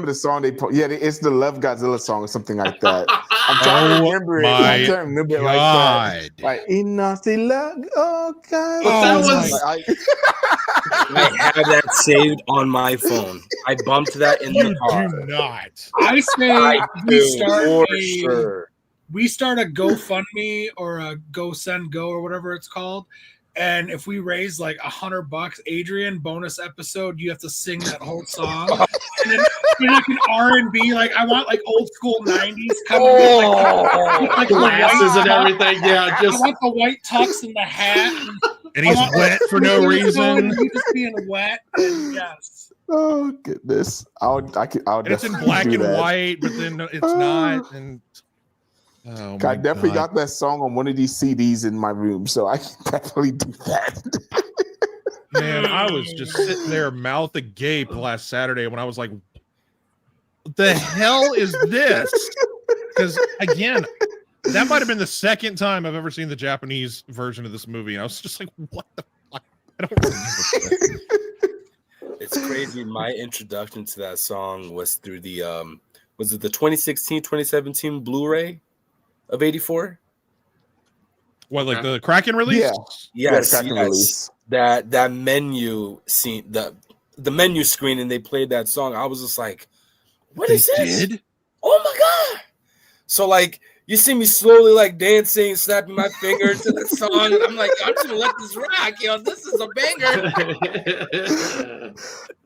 the song they put. Yeah, it's the Love Godzilla song or something like that. I'm trying to remember it. I can't remember it like that. Like Inasi Love, oh God. But that was I have that saved on my phone. I bumped that in the car. Do not. I say we start a GoFundMe or a Go Send Go or whatever it's called. And if we raise like $100, Adrian, bonus episode, you have to sing that whole song. And then like an R&B, like I want like old school 90s coming with like glasses and everything. Yeah, I want the white tux and the hat. And he's wet for no reason. You just being wet. And yes. Oh goodness! I'll and it's in black and white, but then it's not. And oh my I definitely God. got that song on one of these CDs in my room, so I can definitely do that. Man, I was just sitting there, mouth agape last Saturday when I was like, "What the hell is this?" Because again, that might have been the second time I've ever seen the Japanese version of this movie, and I was just like, "What the fuck?" I don't remember. It's crazy. My introduction to that song was through the was it the 2016, 2017 Blu-ray of 84? What, like the Kraken release? Yeah. Yes, Kraken release. That menu scene, the menu screen, and they played that song. I was just like, "What is this? Did? Oh my God!" So like, You see me slowly like dancing, snapping my finger to the song, and I'm like, I'm just gonna let this rock, yo. This is a banger.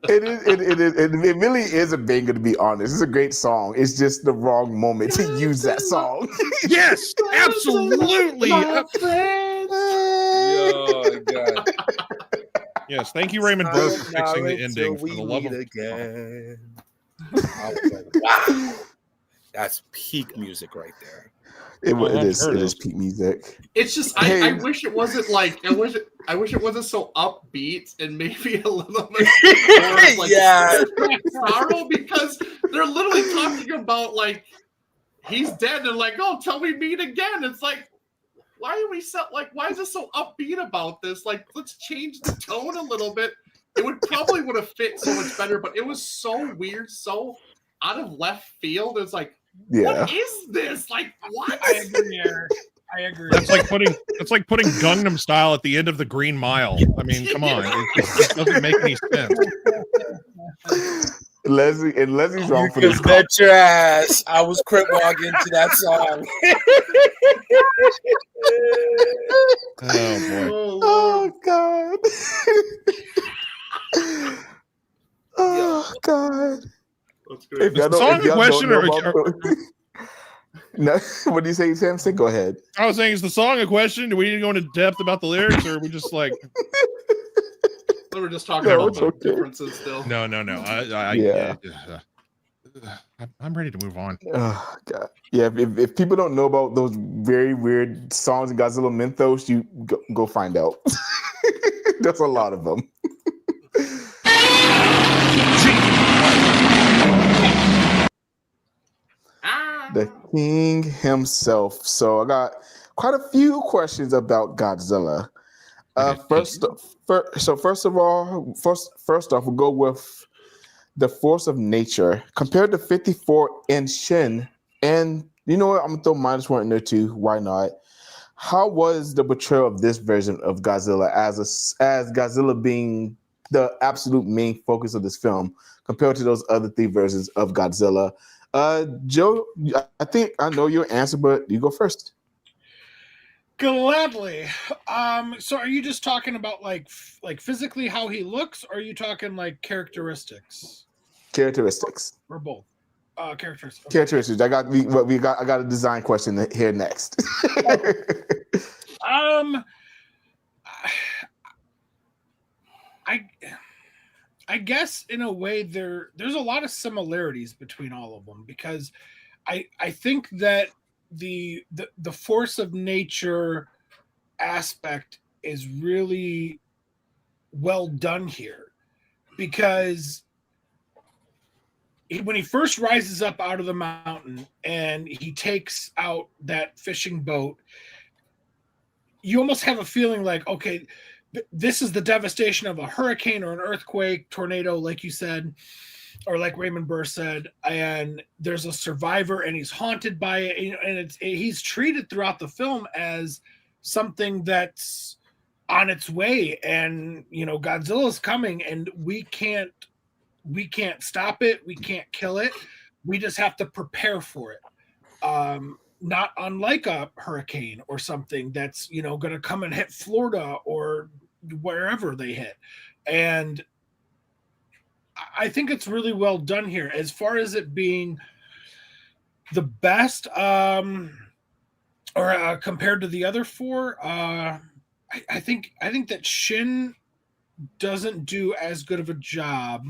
It really is a banger, to be honest. It's a great song. It's just the wrong moment to use that song. Yes, absolutely. Yo, God. Yes, thank you, Raymond Burr, for fixing the Until ending. For we the love meet of again. I was like, wow, that's peak music right there. It I'm is sure it is. peak music. It's just I wish it wasn't like I wish it wasn't so upbeat and maybe a little bit more of, like, Yeah. sorrow, because they're literally talking about like he's dead and like, oh, till we meet again. It's like, why are we so like, why is this so upbeat about this? Like, let's change the tone a little bit. It would have fit so much better, but it was so weird, so out of left field. It's like, Yeah. what is this? Like, what? I agree, Eric. I agree. That's like putting Gangnam Style at the end of the Green Mile. I mean, come on, it doesn't make any sense. Leslie's wrong for You this. can bet your ass I was crip walking to that song. Oh boy. Oh God. Oh God. That's great. If y'all Is the song in question, don't know about- No, what do you say, Sam? Say, go ahead. I was saying, is the song a question? Do we need to go into depth about the lyrics, or are we just like, We were just talking No, about it's the okay. differences still. no. Yeah. I'm ready to move on. Oh God. Yeah. If people don't know about those very weird songs in Godzilla Mythos, you go find out. There's a lot of them. The king himself. So I got quite a few questions about Godzilla. First off, we'll go with the force of nature compared to 54 in Shin. And you know what? I'm gonna throw -1 in there too. Why not? How was the portrayal of this version of Godzilla as Godzilla being the absolute main focus of this film compared to those other 3 versions of Godzilla? Joe, I think I know your answer, but you go first. Gladly. So are you just talking about like physically how he looks, or are you talking like characteristics? Characteristics. Or both? Characteristics. Okay. Characteristics. I got a design question here next. I guess in a way there's a lot of similarities between all of them, because I think that the force of nature aspect is really well done here, because when he first rises up out of the mountain and he takes out that fishing boat, you almost have a feeling like, okay, this is the devastation of a hurricane or an earthquake, tornado, like you said, or like Raymond Burr said, and there's a survivor and he's haunted by it, and he's treated throughout the film as something that's on its way, and Godzilla's coming, and we can't stop it, we can't kill it, we just have to prepare for it. Not unlike a hurricane or something that's going to come and hit Florida or wherever they hit. And I think it's really well done here as far as it being the best compared to the other 4. I think that Shin doesn't do as good of a job.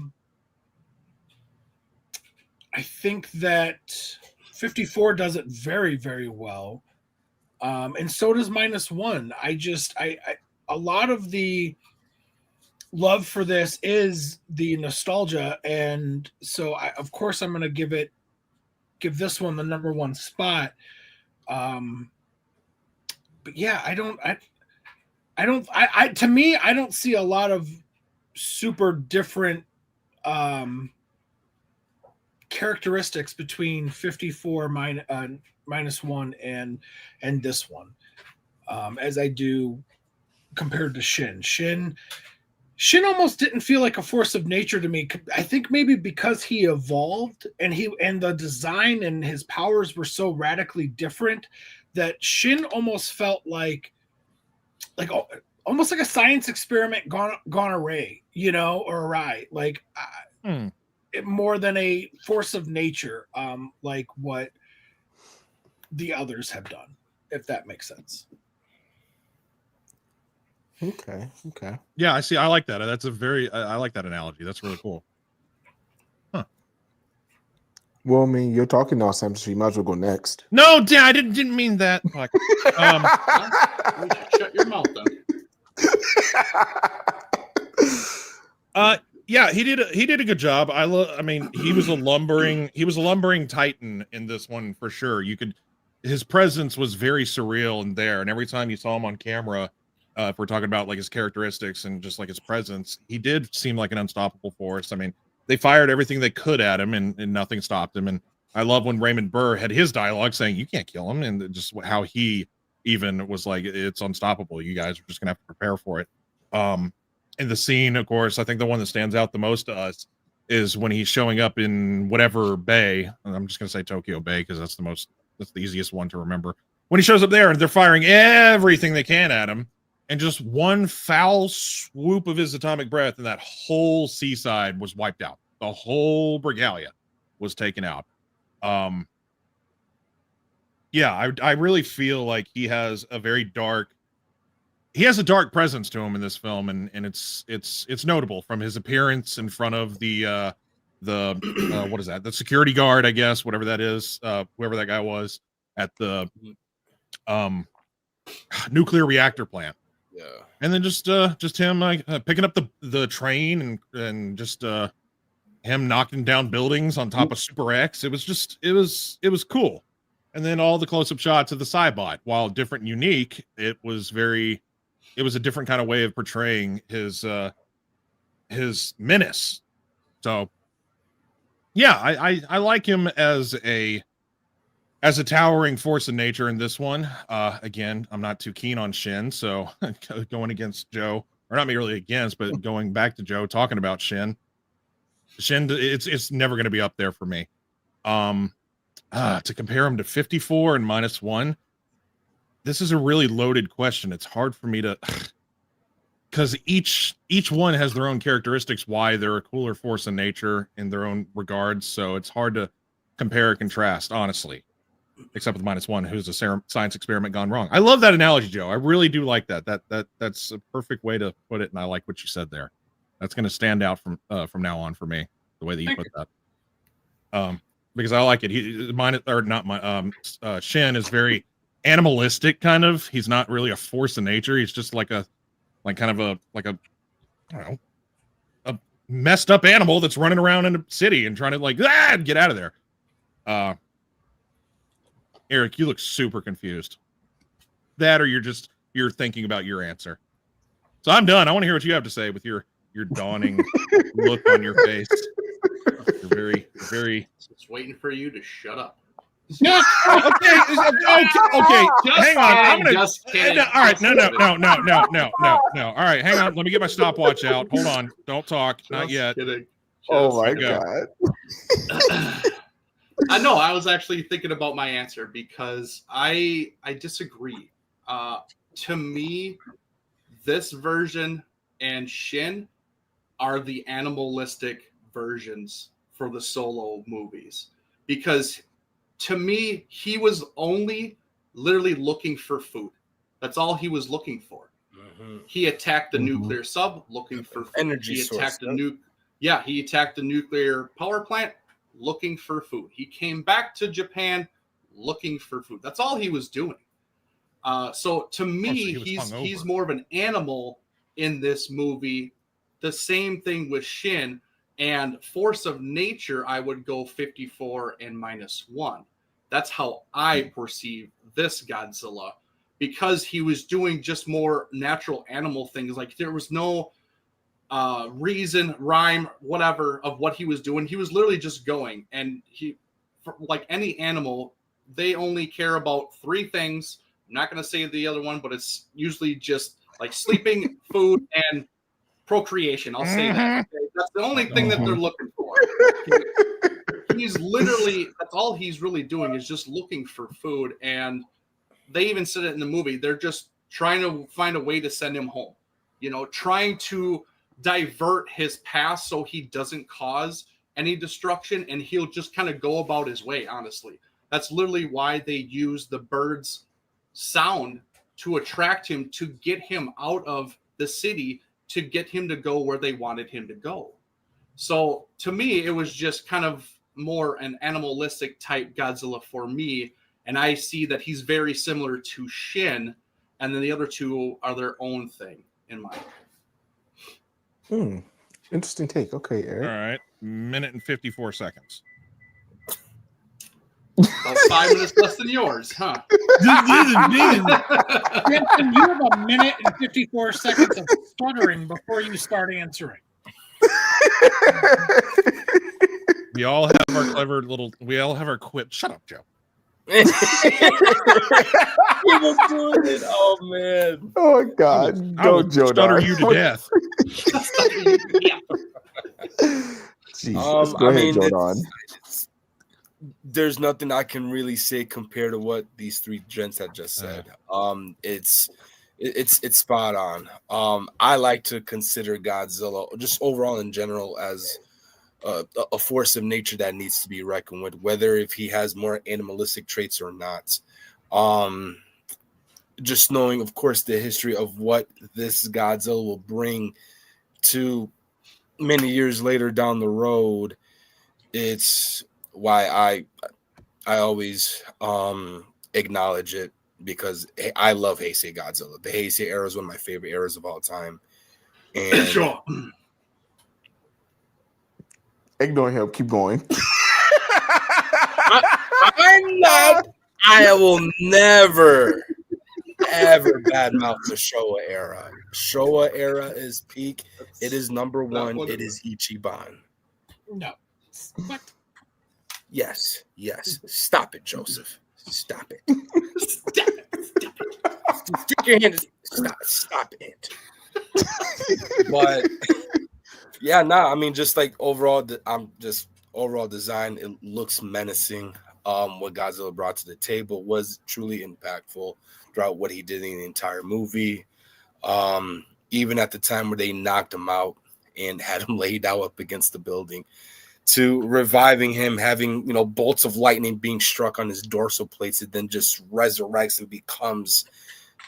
I think that 54 does it very, very well. And so does -1. A lot of the love for this is the nostalgia. And so of course I'm going to give this one the #1 spot. But yeah, to me, I don't see a lot of super different, characteristics between 54 -1 and this one, as I do compared to Shin. Shin Shin almost didn't feel like a force of nature to me. I think maybe because he evolved and the design and his powers were so radically different that Shin almost felt like almost like a science experiment gone awry, or awry. Like more than a force of nature, like what the others have done, if that makes sense. Okay. Yeah, I see. I like that. That's I like that analogy. That's really cool. Huh. Well, I mean, you're talking now, Sam, so you might as well go next. No, Dan, I didn't mean that. Like, You should shut your mouth then. Yeah, he did a good job. I mean, he was a lumbering titan in this one for sure. His presence was very surreal and there, and every time you saw him on camera, if we're talking about like his characteristics and just like his presence, he did seem like an unstoppable force. I mean, they fired everything they could at him, and nothing stopped him. And I love when Raymond Burr had his dialogue saying, "You can't kill him," and just how he even was like, "It's unstoppable. You guys are just gonna have to prepare for it." In the scene, of course, I think the one that stands out the most to us is when he's showing up in whatever bay. And I'm just gonna say Tokyo Bay because that's the easiest one to remember. When he shows up there and they're firing everything they can at him, and just one foul swoop of his atomic breath, and that whole seaside was wiped out. The whole Brigalia was taken out. Yeah, I really feel like he has a dark presence to him in this film, and it's notable from his appearance in front of the what is that? The security guard, I guess, whatever that is, whoever that guy was at the nuclear reactor plant. Yeah. And then just him picking up the train and just him knocking down buildings on top of Super X. It was cool. And then all the close-up shots of the Cybot, while different and unique, it was a different kind of way of portraying his menace. So yeah, I like him as a towering force of nature in this one. Again, I'm not too keen on Shin, so going against Joe, or not really against, but going back to Joe, talking about Shin, it's never going to be up there for me. To compare him to 54 and -1, this is a really loaded question. It's hard for me to, because each one has their own characteristics, why they're a cooler force of nature in their own regards. So it's hard to compare or contrast, honestly. Except with -1, who's a science experiment gone wrong. I love that analogy, Joe. I really do like that. That's a perfect way to put it, and I like what you said there. That's going to stand out from now on for me, the way that you put that. Because I like it. Shin is very animalistic, kind of. He's not really a force of nature. He's just like a messed up animal that's running around in a city and trying to get out of there. Eric, you look super confused. That, or you're thinking about your answer. So I'm done. I want to hear what you have to say with your dawning look on your face. You're very, very. Just waiting for you to shut up. No, okay. Hang on. I'm gonna. Just kidding. All right. No. All right. Hang on. Let me get my stopwatch out. Hold on. Don't talk. Not yet. Oh my God. I know. I was actually thinking about my answer because I disagree. To me, this version and Shin are the animalistic versions for the solo movies, because to me, he was only literally looking for food. That's all he was looking for. Mm-hmm. He attacked the nuclear sub looking for food. Energy he attacked source. He attacked the nuclear power plant looking for food. He came back to Japan looking for food. That's all he was doing. So to me, he's more of an animal in this movie. The same thing with Shin. And force of nature, I would go 54 and -1. That's how I perceive this Godzilla, because he was doing just more natural animal things. Like there was no reason, rhyme, whatever of what he was doing. He was literally just going. And like any animal, they only care about 3 things. I'm not going to say the other one, but it's usually just like sleeping, food, and procreation. I'll say that. Okay? That's the only thing that they're looking for. He's literally, that's all he's really doing is just looking for food. And they even said it in the movie. They're just trying to find a way to send him home, trying to divert his past so he doesn't cause any destruction, and he'll just kind of go about his way. Honestly, that's literally why they use the bird's sound to attract him, to get him out of the city, to get him to go where they wanted him to go. So to me, it was just kind of more an animalistic type Godzilla for me. And I see that he's very similar to Shin, and then the other two are their own thing in my opinion. Interesting take. Okay, Eric. All right. Minute and 54 seconds. About 5 minutes less than yours, huh? Jensen, you have a minute and 54 seconds of stuttering before you start answering. We all have our quip. Shut up, Joe. He was doing it. Oh man. Oh God. I will stutter you to death. Jesus. Go ahead, Jordan. There's nothing I can really say compared to what these three gents had just said. It's spot on. I like to consider Godzilla, just overall in general, as a force of nature that needs to be reckoned with, whether if he has more animalistic traits or not. Just knowing, of course, the history of what this Godzilla will bring to many years later down the road, it's why I always acknowledge it, because I love Heisei Godzilla. The Heisei era is one of my favorite eras of all time. And Sure. Ignore him. Keep going. I will never, ever badmouth the Showa era. Showa era is peak. It is number one. It is Ichiban. No. What? Yes. Stop it, Joseph. Stop it. Stick your hand. Stop it. But yeah, I mean, just like overall, overall design, it looks menacing. What Godzilla brought to the table was truly impactful throughout what he did in the entire movie. Even at the time where they knocked him out and had him laid out up against the building, to reviving him, having bolts of lightning being struck on his dorsal plates, it then just resurrects and becomes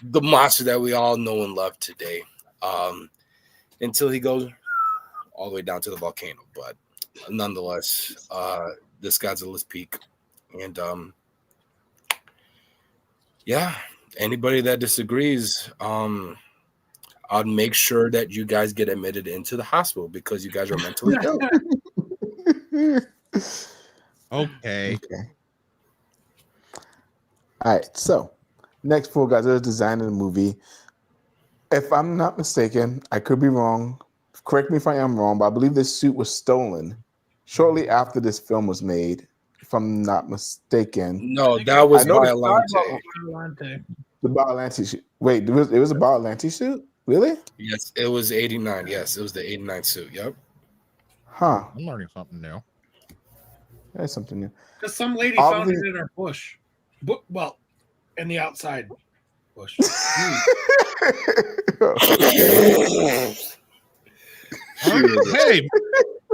the monster that we all know and love today. Until he goes all the way down to the volcano, but nonetheless, this Godzilla's peak. And anybody that disagrees, I'd make sure that you guys get admitted into the hospital because you guys are mentally ill. Okay. All right. So, next for Godzilla design in the movie. If I'm not mistaken, I could be wrong. Correct me if I am wrong, but I believe this suit was stolen shortly after this film was made. If I'm not mistaken. No, that was Biollante. The Biollante suit. Wait, it was a Biollante suit? Really? Yes, it was 89. Yes, it was the 89 suit. Yep. Huh. I'm learning something new. That's something new. Because some lady found it in her bush. Well, in the outside bush. Hey,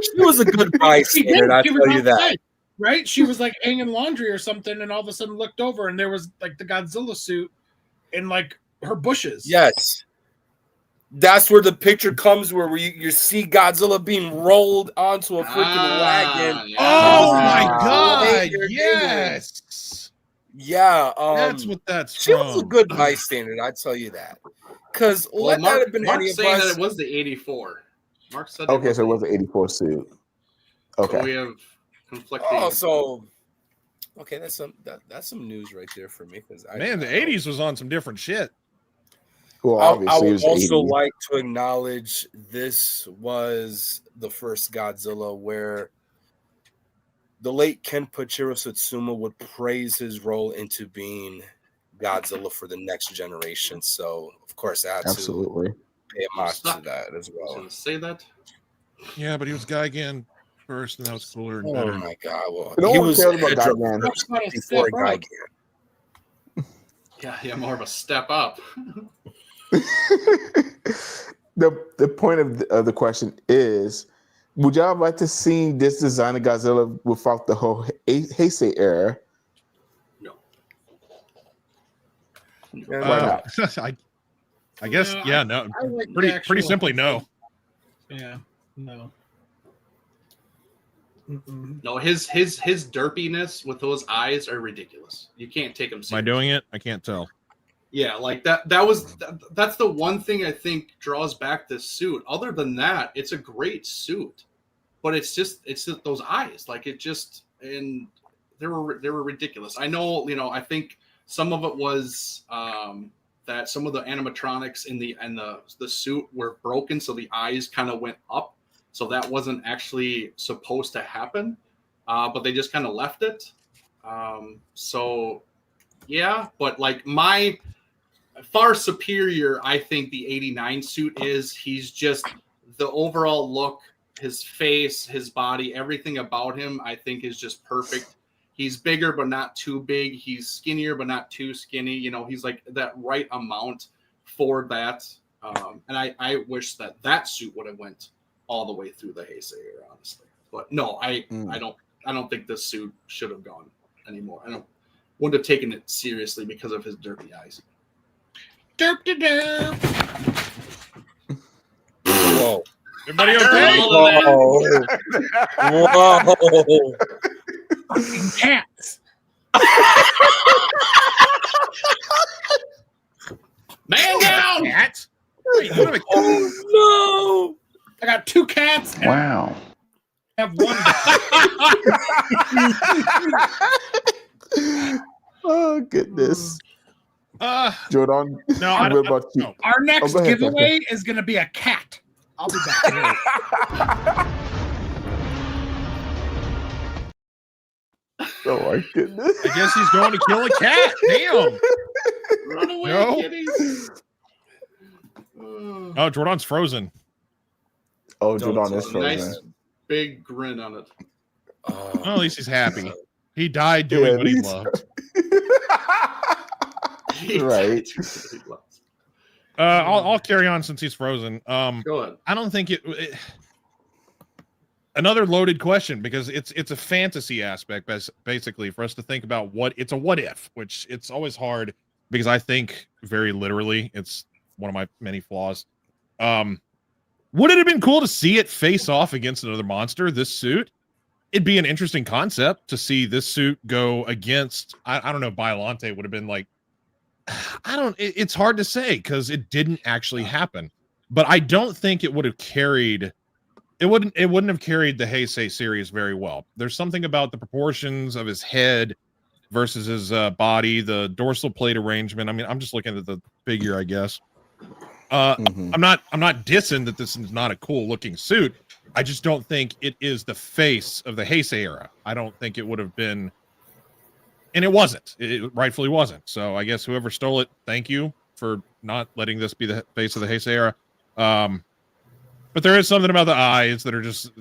she was a good bystander, I tell you that. Right? She was like hanging laundry or something, and all of a sudden looked over, and there was like the Godzilla suit in like her bushes. Yes. That's where the picture comes where you see Godzilla being rolled onto a freaking wagon. Oh my God! Yes. Yeah. That's what that's She from. was a good bystander, I tell you that. Because let that have been any of us. Saying that it was the 84. Mark said. Okay, so it was the 84 suit. Okay. So we have conflicting. Oh, so okay, that's some news right there for me. Because Man, the 80s was on some different shit. Well, I would also 80s. like to acknowledge this was the first Godzilla where the late Kenpachiro Satsuma would praise his role into being Godzilla for the next generation. So, of course, I had to pay homage to Stuck. that as I was well. gonna say that. Yeah, but he was Gigan first, and that was cooler and Oh better. my god! Well, No he one was cares about Hedra Gigan. first Gotta before step up. Gigan. Yeah, more of a step up. The point of the question is, would y'all like to see this design of Godzilla without the whole Heisei era? No. Why not? I guess, No, yeah, no. I like the Pretty actual- simply, no. Yeah, no. Mm-mm. No, his derpiness with those eyes are ridiculous. You can't take him Am I seriously. doing it? I can't tell. Yeah, like that's the one thing I think draws back this suit. Other than that, it's a great suit, but it's just those eyes. Like it just, and they were ridiculous. I know, I think some of it was that some of the animatronics in the suit were broken, so the eyes kind of went up. So that wasn't actually supposed to happen, but they just kind of left it. So yeah, but like my far superior, I think the 89 suit is. He's just the overall look, his face, his body, everything about him, I think is just perfect. He's bigger, but not too big. He's skinnier, but not too skinny. He's like that right amount for that. And I wish that suit would have went all the way through the Heisei era, honestly. But no, I don't think this suit should have gone anymore. Wouldn't have taken it seriously because of his derpy eyes. Derp de derp. Whoa! Everybody okay? Whoa! Whoa! Fucking cats. Man down! Cat? Wait, you have a cat? Oh I got 2 cats. And Wow. I have 1 dog. Oh goodness, Jordan. No, I what don't. about you? No. Our next go ahead, giveaway is going to be a cat. I'll be back. Oh my goodness. I guess he's going to kill a cat. Damn. Run away, No. kitties! Oh, Jordan's frozen. Oh, Don't Jordan is tell me. frozen. Nice big grin on it. Well, at least he's happy. He died doing Yeah, what he he's- loved. Right. I'll carry on since he's frozen. Go ahead. I don't think it another loaded question because it's a fantasy aspect basically for us to think about it's a what if, which it's always hard because I think very literally. It's one of my many flaws. Would it have been cool to see it face off against another monster, this suit? It'd be an interesting concept to see this suit go against, I don't know, Biollante would have been like, it's hard to say because it didn't actually happen. But I don't think it would have carried, it wouldn't have carried the Heisei series very well. There's something about the proportions of his head versus his body, the dorsal plate arrangement. I mean, I'm just looking at the figure, I guess. I'm not dissing that this is not a cool looking suit. I just don't think it is the face of the Heisei era. I don't think it would have been, and it wasn't. It rightfully wasn't. So I guess whoever stole it, thank you for not letting this be the face of the Heisei era. But there is something about the eyes that are just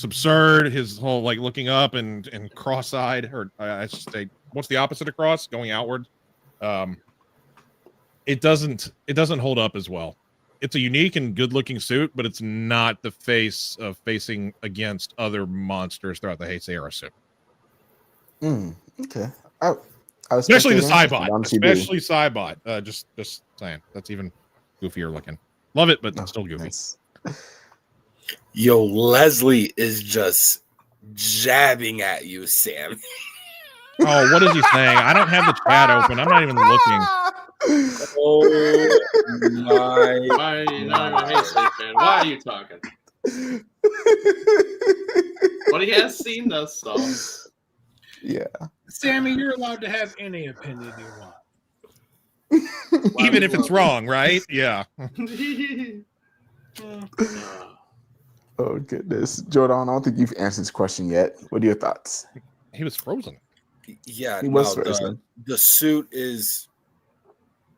absurd. His whole like looking up and cross-eyed, or I should say, what's the opposite of cross? Going outward. It doesn't hold up as well. It's a unique and good-looking suit, but it's not the face of facing against other monsters throughout the Heisei era suit. Okay. I was Especially the thinking Cybot. on TV. Especially Cybot. Just saying. That's even goofier looking. Love it, but still goofy. Nice. Yo, Leslie is just jabbing at you, Sam. Oh, what is he saying? I don't have the chat open. I'm not even looking. Oh my! Why are you not a Heisei fan? Why are you talking? But he has seen this, so Yeah. Sammy, you're allowed to have any opinion you want. Even if it's wrong, right? Yeah. Oh goodness, Jordan. I don't think you've answered this question yet. What are your thoughts? He was frozen. Yeah, He was no, frozen. the suit is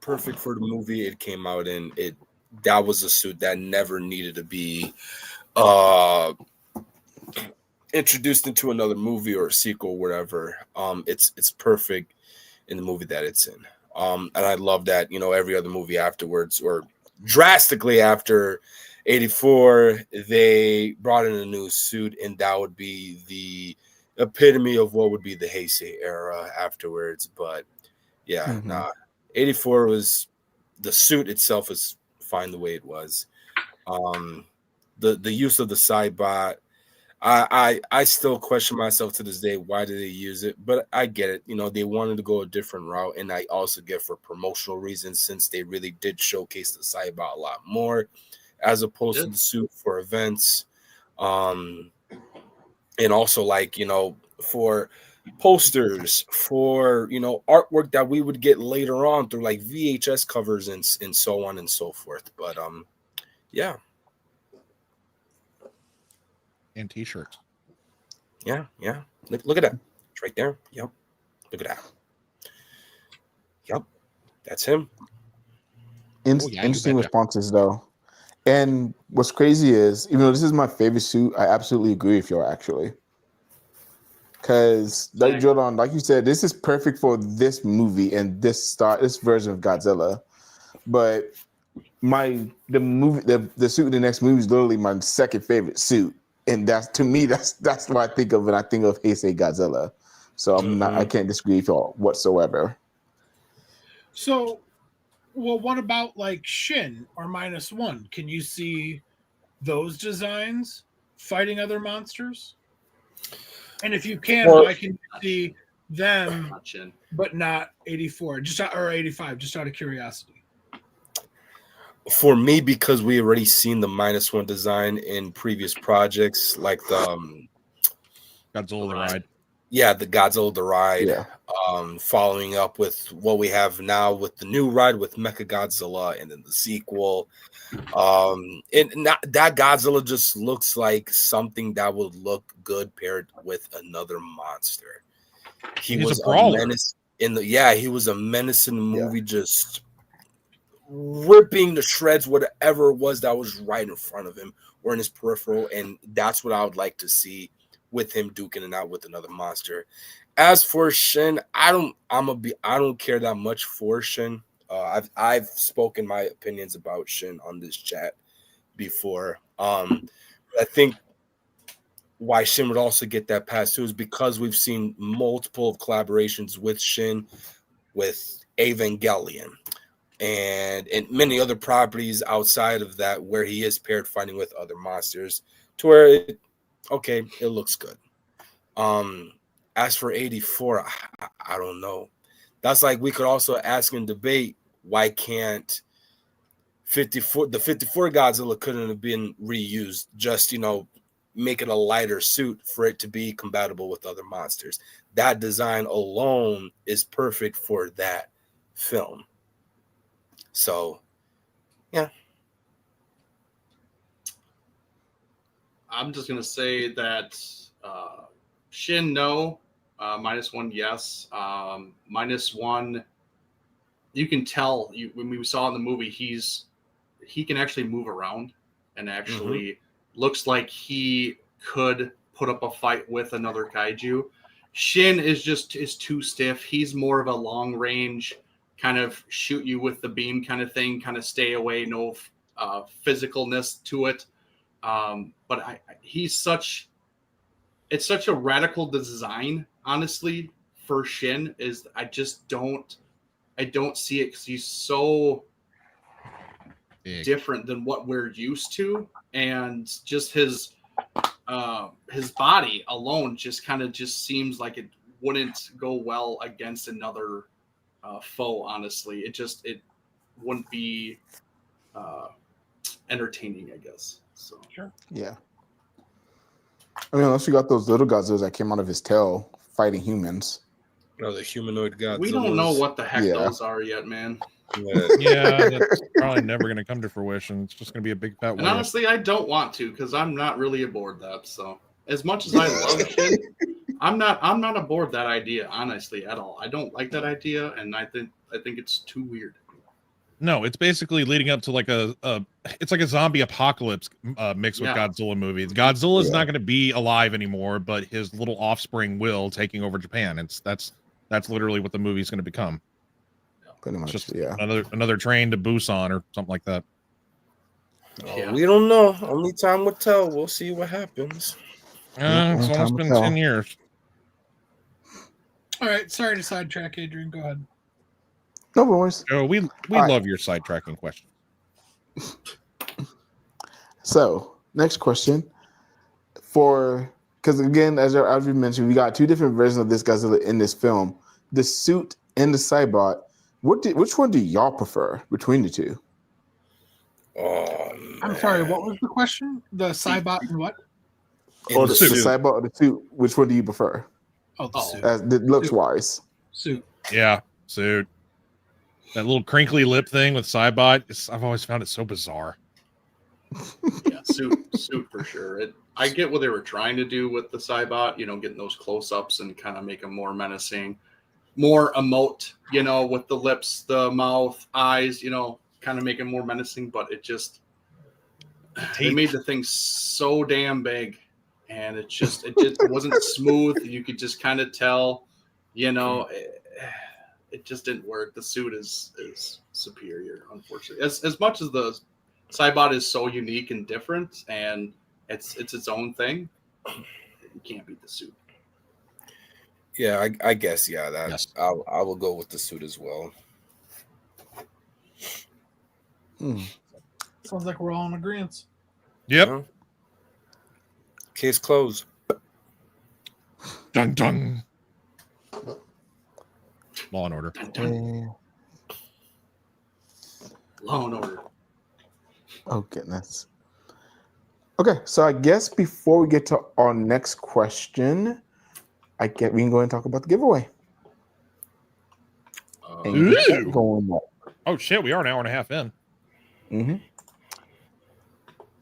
perfect for the movie it came out in. that was a suit that never needed to be introduced into another movie or a sequel, whatever. It's perfect in the movie that it's in. And I love that, every other movie afterwards, or drastically after 84, they brought in a new suit, and that would be the epitome of what would be the Heisei era afterwards. But yeah, 84 was, the suit itself is fine the way it was. The use of the Cybot, I still question myself to this day, why did they use it? But I get it. They wanted to go a different route, and I also get for promotional reasons, since they really did showcase the Cybot a lot more as opposed to the suit for events. And also, like, for posters, for, artwork that we would get later on through like VHS covers and so on and so forth. But yeah. And t-shirts. Yeah. Look at that. It's right there. Yep. Look at that. Yep. That's him. Interesting responses, though. And what's crazy is, even though this is my favorite suit, I absolutely agree with you, actually. Because, like Jordan, like you said, this is perfect for this movie and this version of Godzilla. But the suit in the next movie is literally my second favorite suit. And that's what I think of when I think of Heisei Godzilla. So I can't disagree with y'all whatsoever. So, well, what about like Shin or -1? Can you see those designs fighting other monsters? And if you can, why can you see them but not 84 or 85? Just out of curiosity. For me, because we already seen the -1 design in previous projects, like the Godzilla the Ride. Yeah, the Godzilla the Ride. Yeah. Following up with what we have now with the new ride with Mechagodzilla, and then the sequel. That Godzilla just looks like something that would look good paired with another monster. He's a menace he was a menace in the movie, just ripping to shreds whatever it was that was right in front of him or in his peripheral, and that's what I would like to see with him duking it out with another monster. As for Shin, I don't care that much for Shin. I've spoken my opinions about Shin on this chat before. I think why Shin would also get that pass too is because we've seen multiple collaborations with Shin, with Evangelion, and many other properties outside of that where he is paired fighting with other monsters to where it looks good. As for 84, I don't know. That's like we could also ask and debate, why can't the 54 Godzilla couldn't have been reused, just make it a lighter suit for it to be compatible with other monsters. That design alone is perfect for that film. So, yeah. I'm just going to say that Shin, no. -1, yes. -1, you can tell when we saw in the movie, he can actually move around and actually looks like he could put up a fight with another kaiju. Shin is too stiff. He's more of a long range, kind of shoot you with the beam kind of thing, kind of stay away, no physicalness to it. But it's such a radical design, honestly, for Shin. I don't see it because he's so different than what we're used to, and just his body alone just seems like it wouldn't go well against another foe. Honestly, it wouldn't be entertaining, I guess. So sure, yeah. I mean, unless you got those little Godzillas that came out of his tail fighting humans. Oh, the humanoid Godzillas. We don't know what the heck those are yet, man. Yeah, that's probably never going to come to fruition. It's just going to be a big fat. And honestly, I don't want to, because I'm not really aboard that. So as much as I love Shin, I'm not aboard that idea, honestly, at all. I don't like that idea, and I think it's too weird. No, it's basically leading up to like it's like a zombie apocalypse mixed with Yeah. Godzilla movies. Godzilla's Yeah. not going to be alive anymore, but his little offspring will, taking over Japan. That's literally what the movie's going to become. Pretty It's much, just yeah. another train to Busan or something like that. Yeah. We don't know. Only time will tell. We'll see what happens. It's time almost will been tell. 10 years. All right, sorry to sidetrack, Adrian. Go ahead. No worries. Joe, we right. love your sidetracking question. So, next question. Because again, as we mentioned, we got two different versions of this Godzilla in this film. The suit and the Cybot. Which one do y'all prefer between the two? Oh, I'm sorry, what was the question? The Cybot and what? Or the suit. Cybot or the suit? Which one do you prefer? Oh, the suit. As the looks wise. Suit. Yeah, suit. That little crinkly lip thing with Cybot, I've always found it so bizarre. Yeah, suit for sure. I get what they were trying to do with the Cybot, getting those close-ups and kind of make them more menacing, more emote, with the lips, the mouth, eyes, kind of make it more menacing, but it just they made the thing so damn big, and it just wasn't smooth. You could just kind of tell, it just didn't work. The suit is superior, unfortunately. As much as the Cybot is so unique and different, and it's its own thing, you can't beat the suit. Yeah, I guess, yeah. Yes. I will go with the suit as well. Sounds like we're all in agreement. Yep. Yeah. Case closed. Dun dun. Law and Order. Law and Order. Oh goodness. Okay, so I guess before we get to our next question, we can go and talk about the giveaway. And Ooh. get that going up. Oh shit, we are an hour and a half in. Mm-hmm.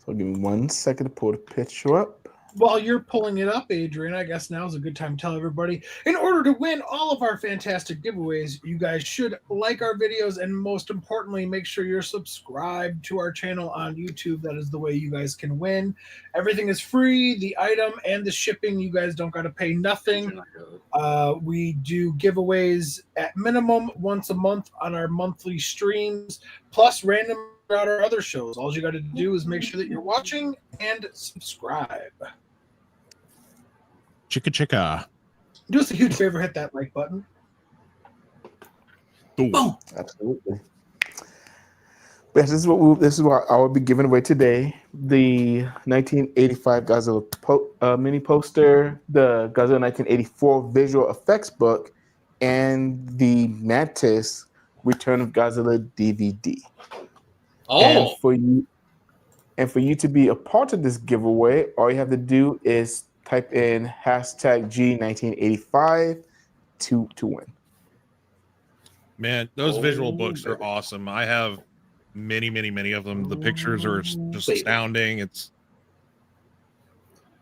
So give me 1 second to pull the picture up. While you're pulling it up, Adrian, I guess now is a good time to tell everybody, in order to win all of our fantastic giveaways, you guys should like our videos, and most importantly, make sure you're subscribed to our channel on YouTube. That is the way you guys can win. Everything is free. The item and the shipping, you guys don't got to pay nothing. We do giveaways at minimum once a month on our monthly streams, plus random throughout our other shows. All you got to do is make sure that you're watching and subscribe. Chicka chicka. Do us a huge favor, hit that like button. Boom. Absolutely. Yes, this is what I will be giving away today. The 1985 Godzilla mini poster, the Godzilla 1984 visual effects book, and the Mantis Return of Godzilla DVD. Oh, And for you to be a part of this giveaway, all you have to do is type in hashtag G1985 to win. Man, those visual books are awesome. I have many of them. The pictures are just astounding. It's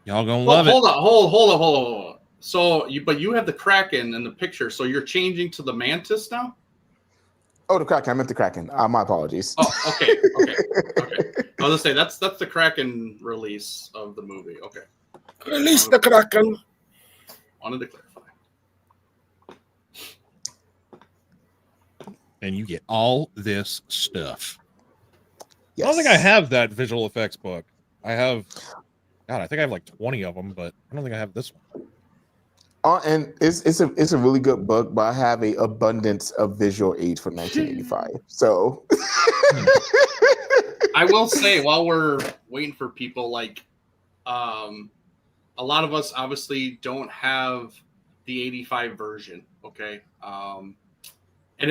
y'all gonna love it. Hold on. So you have the Kraken in the picture, so you're changing to the Mantis now? Oh, the Kraken. I meant the Kraken. My apologies. Oh, okay. I was gonna say that's the Kraken release of the movie. Okay. Release the Kraken. Wanted to clarify. And you get all this stuff. Yes. I don't think I have that visual effects book. I think I have like 20 of them, but I don't think I have this one. And it's a really good book, but I have an abundance of visual aids from 1985. So I will say, while we're waiting for people, like a lot of us obviously don't have the 85 version. Okay. And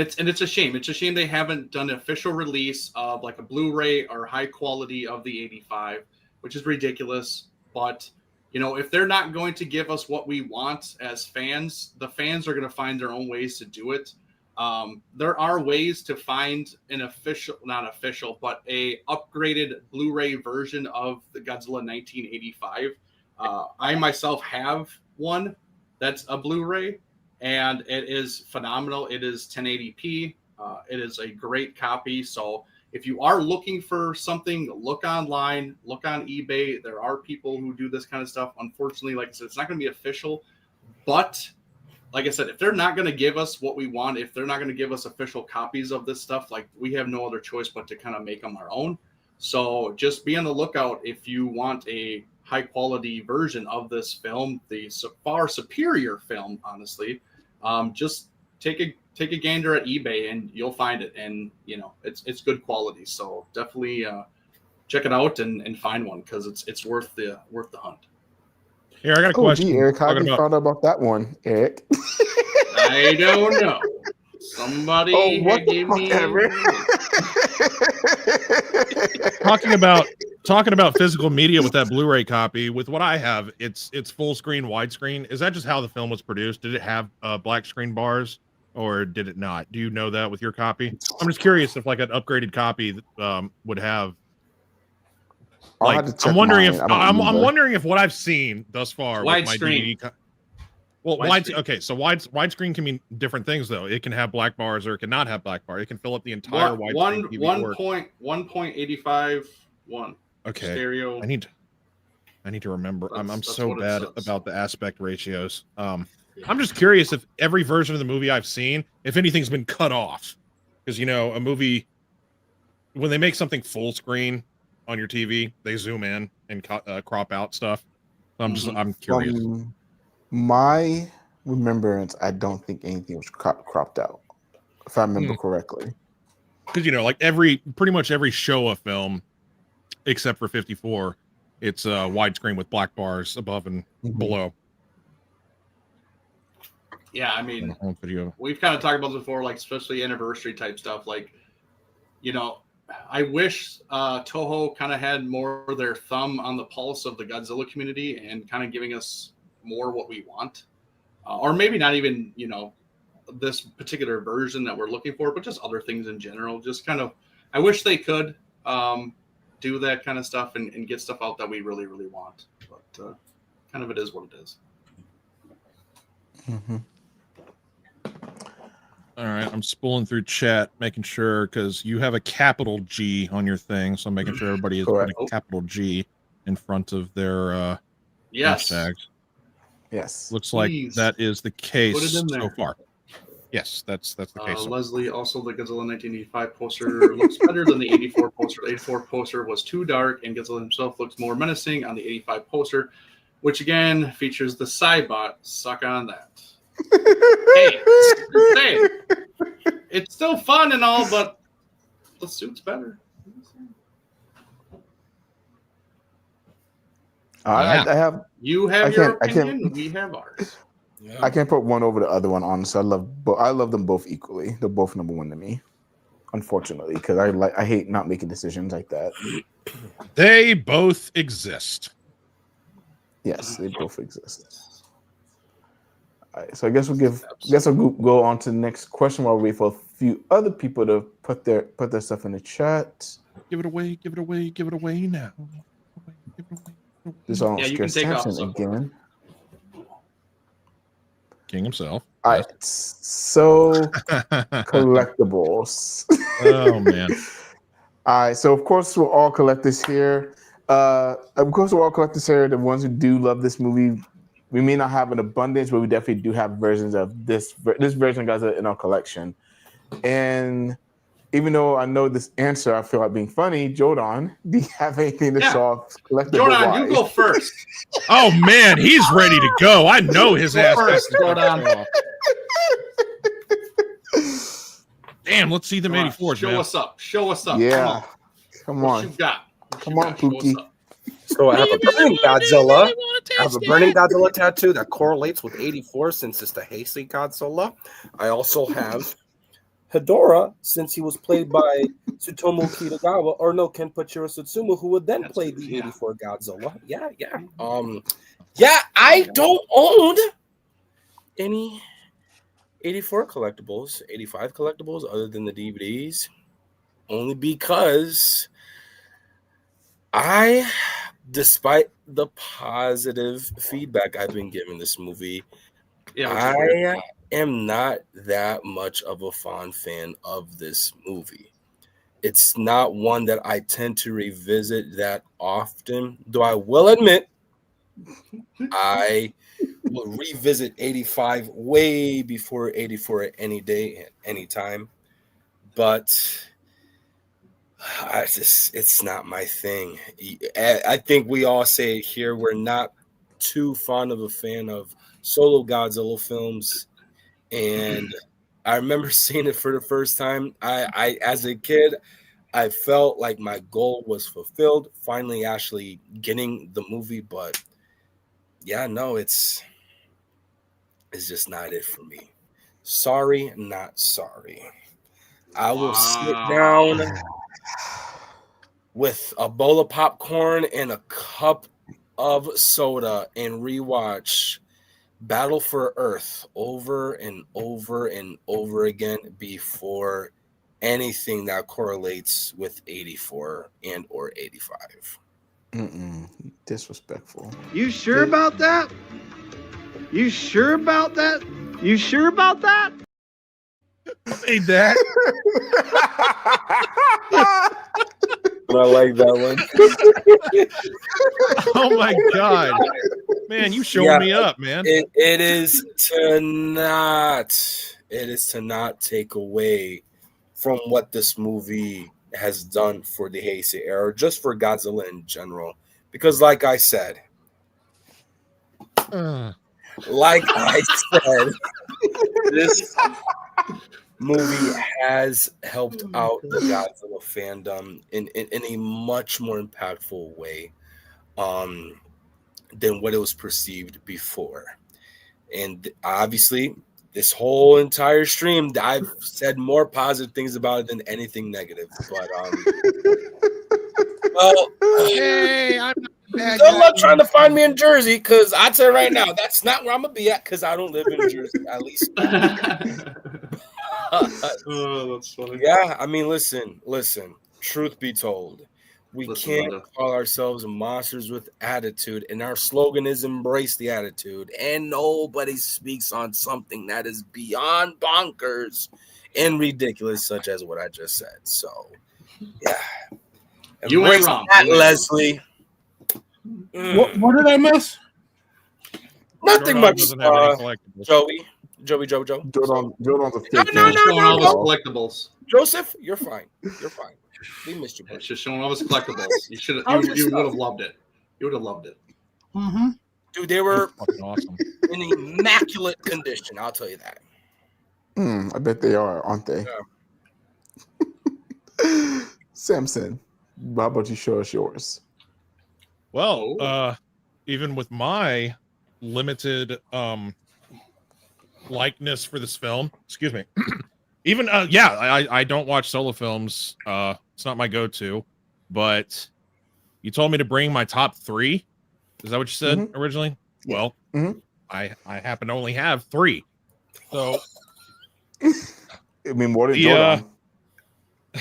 it's a shame. It's a shame they haven't done an official release of like a Blu-ray or high quality of the 85, which is ridiculous. But if they're not going to give us what we want as fans, the fans are going to find their own ways to do it. There are ways to find an not official, but a upgraded Blu-ray version of the Godzilla 1985. I myself have one that's a Blu-ray, and it is phenomenal. It is 1080p. It is a great copy. So if you are looking for something, look online, look on eBay. There are people who do this kind of stuff. Unfortunately, like I said, it's not going to be official. But like I said, if they're not going to give us what we want, if they're not going to give us official copies of this stuff, like we have no other choice but to kind of make them our own. So just be on the lookout if you want a high quality version of this film, the far superior film, honestly. Just take a gander at eBay and you'll find it, and it's good quality. So definitely check it out and find one, because it's worth the hunt. Here, I got a question. Gee, Eric, how did you find out about that one, Eric? I don't know. Somebody gave me. Talking about physical media with that Blu-ray copy. With what I have, it's full screen, widescreen. Is that just how the film was produced? Did it have black screen bars, or did it not? Do you know that with your copy? I'm just curious if like an upgraded copy would have. Like, I'm wondering if what I've seen thus far with my DVD. Well, widescreen can mean different things though. It can have black bars or it cannot have black bar. It can fill up the entire widescreen. 1.185. Okay. Stereo. I need to remember. I'm so bad about the aspect ratios. I'm just curious if every version of the movie I've seen, if anything's been cut off, because a movie, when they make something full screen on your TV, they zoom in and crop out stuff. So I'm curious. My remembrance, I don't think anything was cropped out, if I remember correctly. Because like pretty much every Showa film, except for 54, it's widescreen with black bars above and below. Yeah, I mean, we've kind of talked about this before, like especially anniversary type stuff. Like, I wish Toho kind of had more of their thumb on the pulse of the Godzilla community and kind of giving us more what we want, or maybe not even this particular version that we're looking for, but just other things in general. Just kind of, I wish they could do that kind of stuff and get stuff out that we really, really want. But kind of it is what it is. All right, I'm spooling through chat, making sure, because you have a capital G on your thing, so I'm making sure everybody is putting a capital G in front of their hashtags. Yes. Looks like that is the case so far. Yes, that's the case. Leslie, also the Godzilla 1985 poster looks better than the 84 poster. The 84 poster was too dark, and Godzilla himself looks more menacing on the 85 poster, which again features the Cybot. Suck on that. Hey, it's still fun and all, but the suit's better. You have your opinion. We have ours. Yeah. I can't put one over the other one. Honestly, I love them both equally. They're both number one to me, unfortunately, because I hate not making decisions like that. They both exist. Yes, they both exist. All right, so I guess we'll go on to the next question while we wait for a few other people to put their stuff in the chat. Give it away now. This is on Chris Sampson again. King himself. All right, so collectibles. Oh man. All right, so of course we're all collectors here. The ones who do love this movie. We may not have an abundance, but we definitely do have versions of this version of Godzilla in our collection. And even though I know this answer, I feel like being funny. Jordan, do you have anything to solve collectible? Jordan, you go first. Oh man, he's ready to go. I know his ass. First, Jordan. Damn, let's see them 84s. Show us up. Yeah, come on. What you got? Come on, Pookie. So I have a burning Godzilla. I have a burning Godzilla tattoo that correlates with 84 since it's the Heisei Godzilla. I also have Hedorah, since he was played by Tsutomu Kitagawa, or no, Kenpachiro Sutsuma, who would then play the 84 Godzilla. Yeah. I don't own any 84 collectibles, 85 collectibles, other than the DVDs, only because despite the positive feedback I've been giving this movie, I am not that much of a fond fan of this movie. It's not one that I tend to revisit that often, though I will admit I will revisit 85 way before 84 at any day, at any time. But it's not my thing. I think we all say it here. We're not too fond of a fan of solo Godzilla films. And I remember seeing it for the first time. I as a kid, I felt like my goal was fulfilled, finally actually getting the movie. But yeah, no, it's just not it for me. Sorry, not sorry. I will sit down with a bowl of popcorn and a cup of soda and rewatch Battle for Earth over and over and over again before anything that correlates with 84 and or 85. Disrespectful. You sure about that? You sure about that? You sure about that? Made that. I like that one. Oh my god, man! You showed me up, man. It is to not take away from what this movie has done for the Heisei era, just for Godzilla in general. Because, like I said, this movie has helped out the Godzilla fandom in a much more impactful way than what it was perceived before. And obviously, this whole entire stream, I've said more positive things about it than anything negative. But well, hey, I'm not bad good guy. luck trying to find me in Jersey, because I tell you right now, that's not where I'm gonna be at, because I don't live in Jersey, at least. Oh, that's funny. Yeah, I mean, listen. Truth be told, we can't Linda. call ourselves monsters with attitude, and our slogan is embrace the attitude. And nobody speaks on something that is beyond bonkers and ridiculous, such as what I just said. So, yeah, You ain't embrace wrong. that, You ain't Leslie. What did I miss? Nothing Jordan much, doesn't have any collectibles. Joey. Build on the No, fake no, news. no, Showing all no. his collectibles. Joseph, you're fine. We missed you, buddy. It's just showing all his collectibles. You should How's have. your You stuff? would have loved it. You would have loved it. Mm-hmm. Dude, they were Fucking awesome. in immaculate condition. I'll tell you that. I bet they are, aren't they? Samson, how about you show us yours? Well, even with my limited likeness for this film, excuse me, even I don't watch solo films. It's not my go-to, but you told me to bring my top 3. Is that what you said originally? Yeah. Well, I happen to only have 3. So I mean, more than Jordan.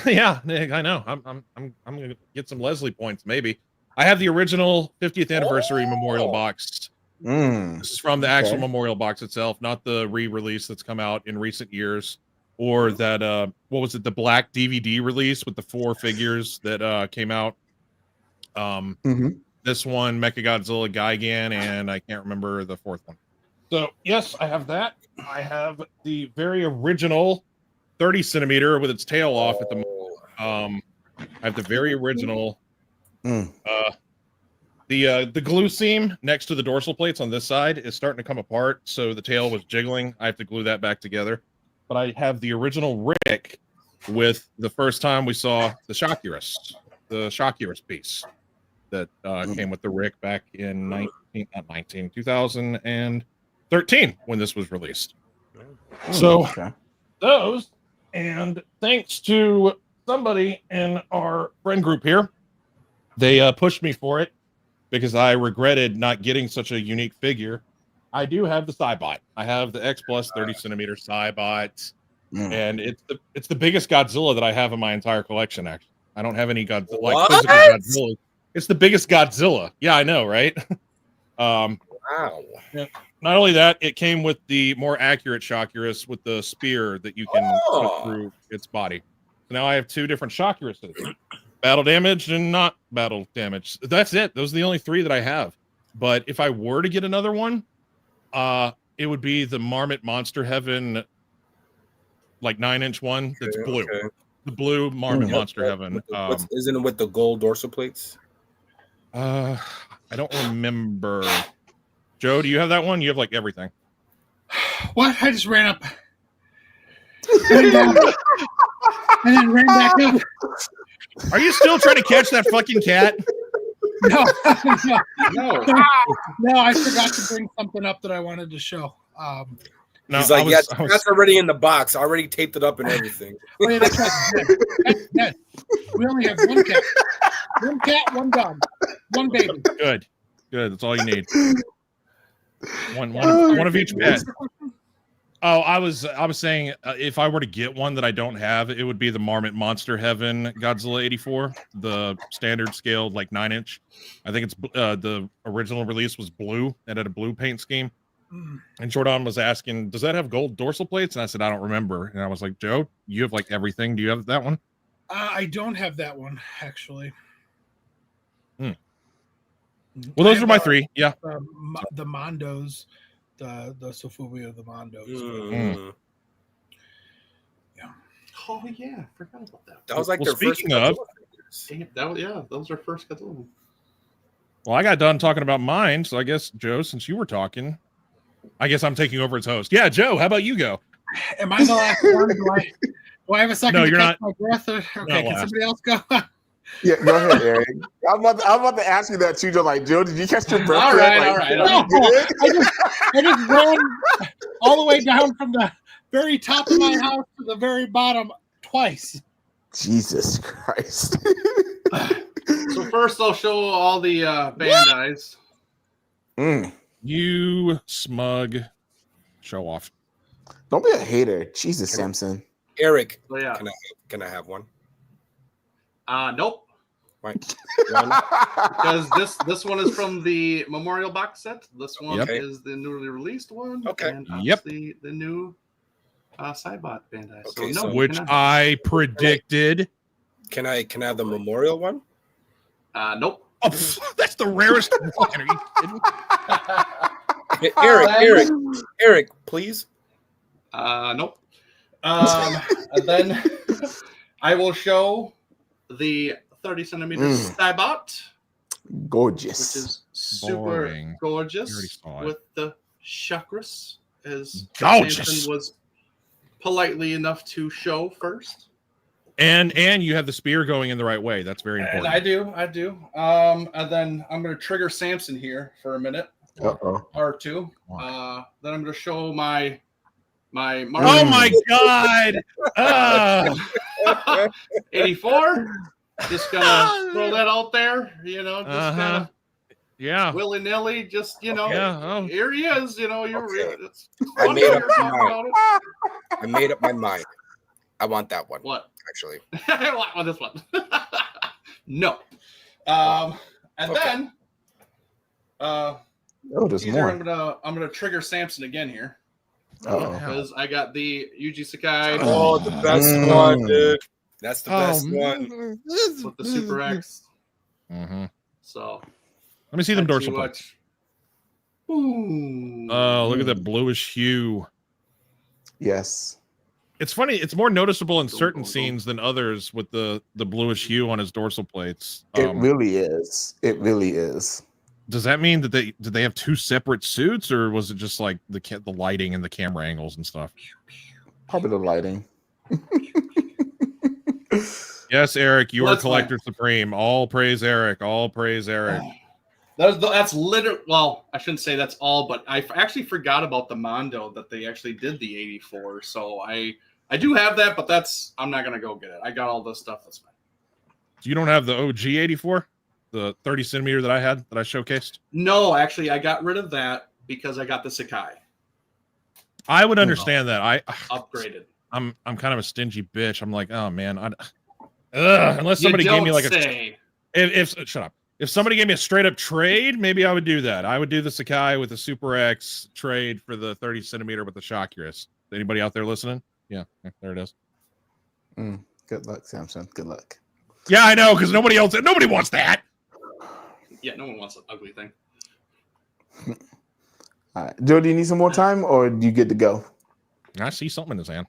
yeah, I know. I'm gonna get some Leslie points, maybe. I have the original 50th anniversary memorial box. This is from the actual memorial box itself, not the re-release that's come out in recent years, or that what was it, the black DVD release with the 4 figures that came out. This one, Mechagodzilla, Gigan, and I can't remember the 4th one. So yes, I have that. I have the very original 30 centimeter with its tail off at the I have the very original the glue seam next to the dorsal plates on this side is starting to come apart, so the tail was jiggling. I have to glue that back together. But I have the original Rick with the first time we saw the Shockurus piece that came with the Rick back in 2013 when this was released. So those, and thanks to somebody in our friend group here, they pushed me for it because I regretted not getting such a unique figure. I do have the Cybot. I have the X Plus 30 centimeter Cybot, and it's the biggest Godzilla that I have in my entire collection. Actually, I don't have any Godzilla like physical Godzilla. It's the biggest Godzilla. Yeah, I know, right? Wow. Not only that, it came with the more accurate Shockurus with the spear that you can put through its body. So now I have 2 different Shockuruses. Battle damage and not battle damage. That's it. Those are the only 3 that I have. But if I were to get another one, it would be the Marmot Monster Heaven, like 9-inch one that's blue. Okay. The blue Marmot Monster Heaven. Isn't it with the gold dorsal plates? I don't remember. Joe, do you have that one? You have like everything. What? I just ran up. Ran down, and then ran back up. Are you still trying to catch that fucking cat? No. I forgot to bring something up that I wanted to show. No, he's like, that's already in the box. I already taped it up and everything. Wait, that's dead. We only have 1 cat. 1 cat, 1 dog, 1 baby. Good. That's all you need. One of each pet. Oh, I was saying if I were to get one that I don't have, it would be the Marmot Monster Heaven Godzilla 84, the standard scale, like 9-inch. I think it's the original release was blue. It had a blue paint scheme. And Jordan was asking, does that have gold dorsal plates? And I said, I don't remember. And I was like, Joe, you have like everything. Do you have that one? I don't have that one, actually. Well, those are my 3. Yeah. The Mondos, the Sophobia of the Mondos. Yeah. Oh yeah, I forgot about that. That was like their speaking first of. Those are first Godzilla. Well, I got done talking about mine, so I guess Joe, since you were talking, I guess I'm taking over as host. Yeah, Joe, how about you go? Am I the last one? Do I have a second to catch not, my breath? Okay, can somebody else go? Yeah, go ahead, Eric. I'm about to ask you that too, Joe. Like, Joe, did you catch your breath? All right. No, I just ran all the way down from the very top of my house to the very bottom twice. Jesus Christ. So first I'll show all the Bandais. You smug show off. Don't be a hater. Jesus, Samson. Eric, so, yeah. Can I have one? Nope. Right. Because this one is from the Memorial box set. This one is the newly released one. Okay. And obviously the new Cybot Bandai. Okay, so no, which I predicted. Can I have the Memorial one? Nope. Oh, that's the rarest. Are you kidding? Eric, please. Nope. And then I will show the 30 centimeters Cybot. Gorgeous. Which is super gorgeous with the chakras, as Samson was politely enough to show first. And you have the spear going in the right way. That's very important. And I do. And then I'm going to trigger Samson here for a minute. Or 2. Then I'm going to show my oh my God! 84. Just gonna throw that out there, just kind of willy nilly, just here he is, I made up my mind. I want that one. What? Actually, I want this one. No. And then there's more. I'm gonna trigger Samson again here. Because I got the Yuji Sakai. Oh, the best one, dude. That's the best one. With the Super X. So let me see them dorsal plates. Oh, look at that bluish hue. Yes. It's funny. It's more noticeable in certain scenes than others with the bluish hue on his dorsal plates. It really is. It really is. Does that mean that did they have 2 separate suits, or was it just like the lighting and the camera angles and stuff? Probably the lighting. Yes, Eric, you are Collector Supreme. All praise Eric. All praise Eric. That's literally, well, I shouldn't say that's all, but I actually forgot about the Mondo that they actually did the 84. So I do have that, but I'm not gonna go get it. I got all this stuff. That's fine. You don't have the OG 84, the 30 centimeter that I showcased? No, actually, I got rid of that because I got the Sakai. I would understand that. I upgraded. I'm kind of a stingy bitch. I'm like, oh man, unless somebody gave me like if shut up. If somebody gave me a straight up trade, maybe I would do that. I would do the Sakai with the Super X trade for the 30 centimeter with the Shockurus. Anybody out there listening? Yeah, there it is. Good luck, Samson. Good luck. Yeah, I know, because nobody wants that. Yeah, no one wants an ugly thing. All right, Joe, do you need some more time, or do you get to go? I see something in his hand.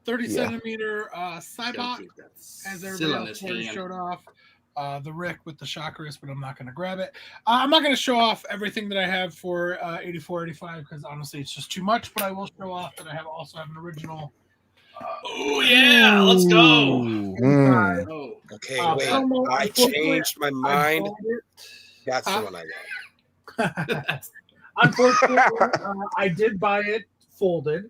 30 centimeter Cybot, as Still everybody in else his already hand. showed off. The Rick with the Shockurus, but I'm not going to grab it. I'm not going to show off everything that I have for 84, 85 because honestly it's just too much. But I will show off that I also have an original. Oh yeah, let's go. Okay, wait. promo. I changed my mind. That's Huh? the one I want. Unfortunately, I did buy it folded,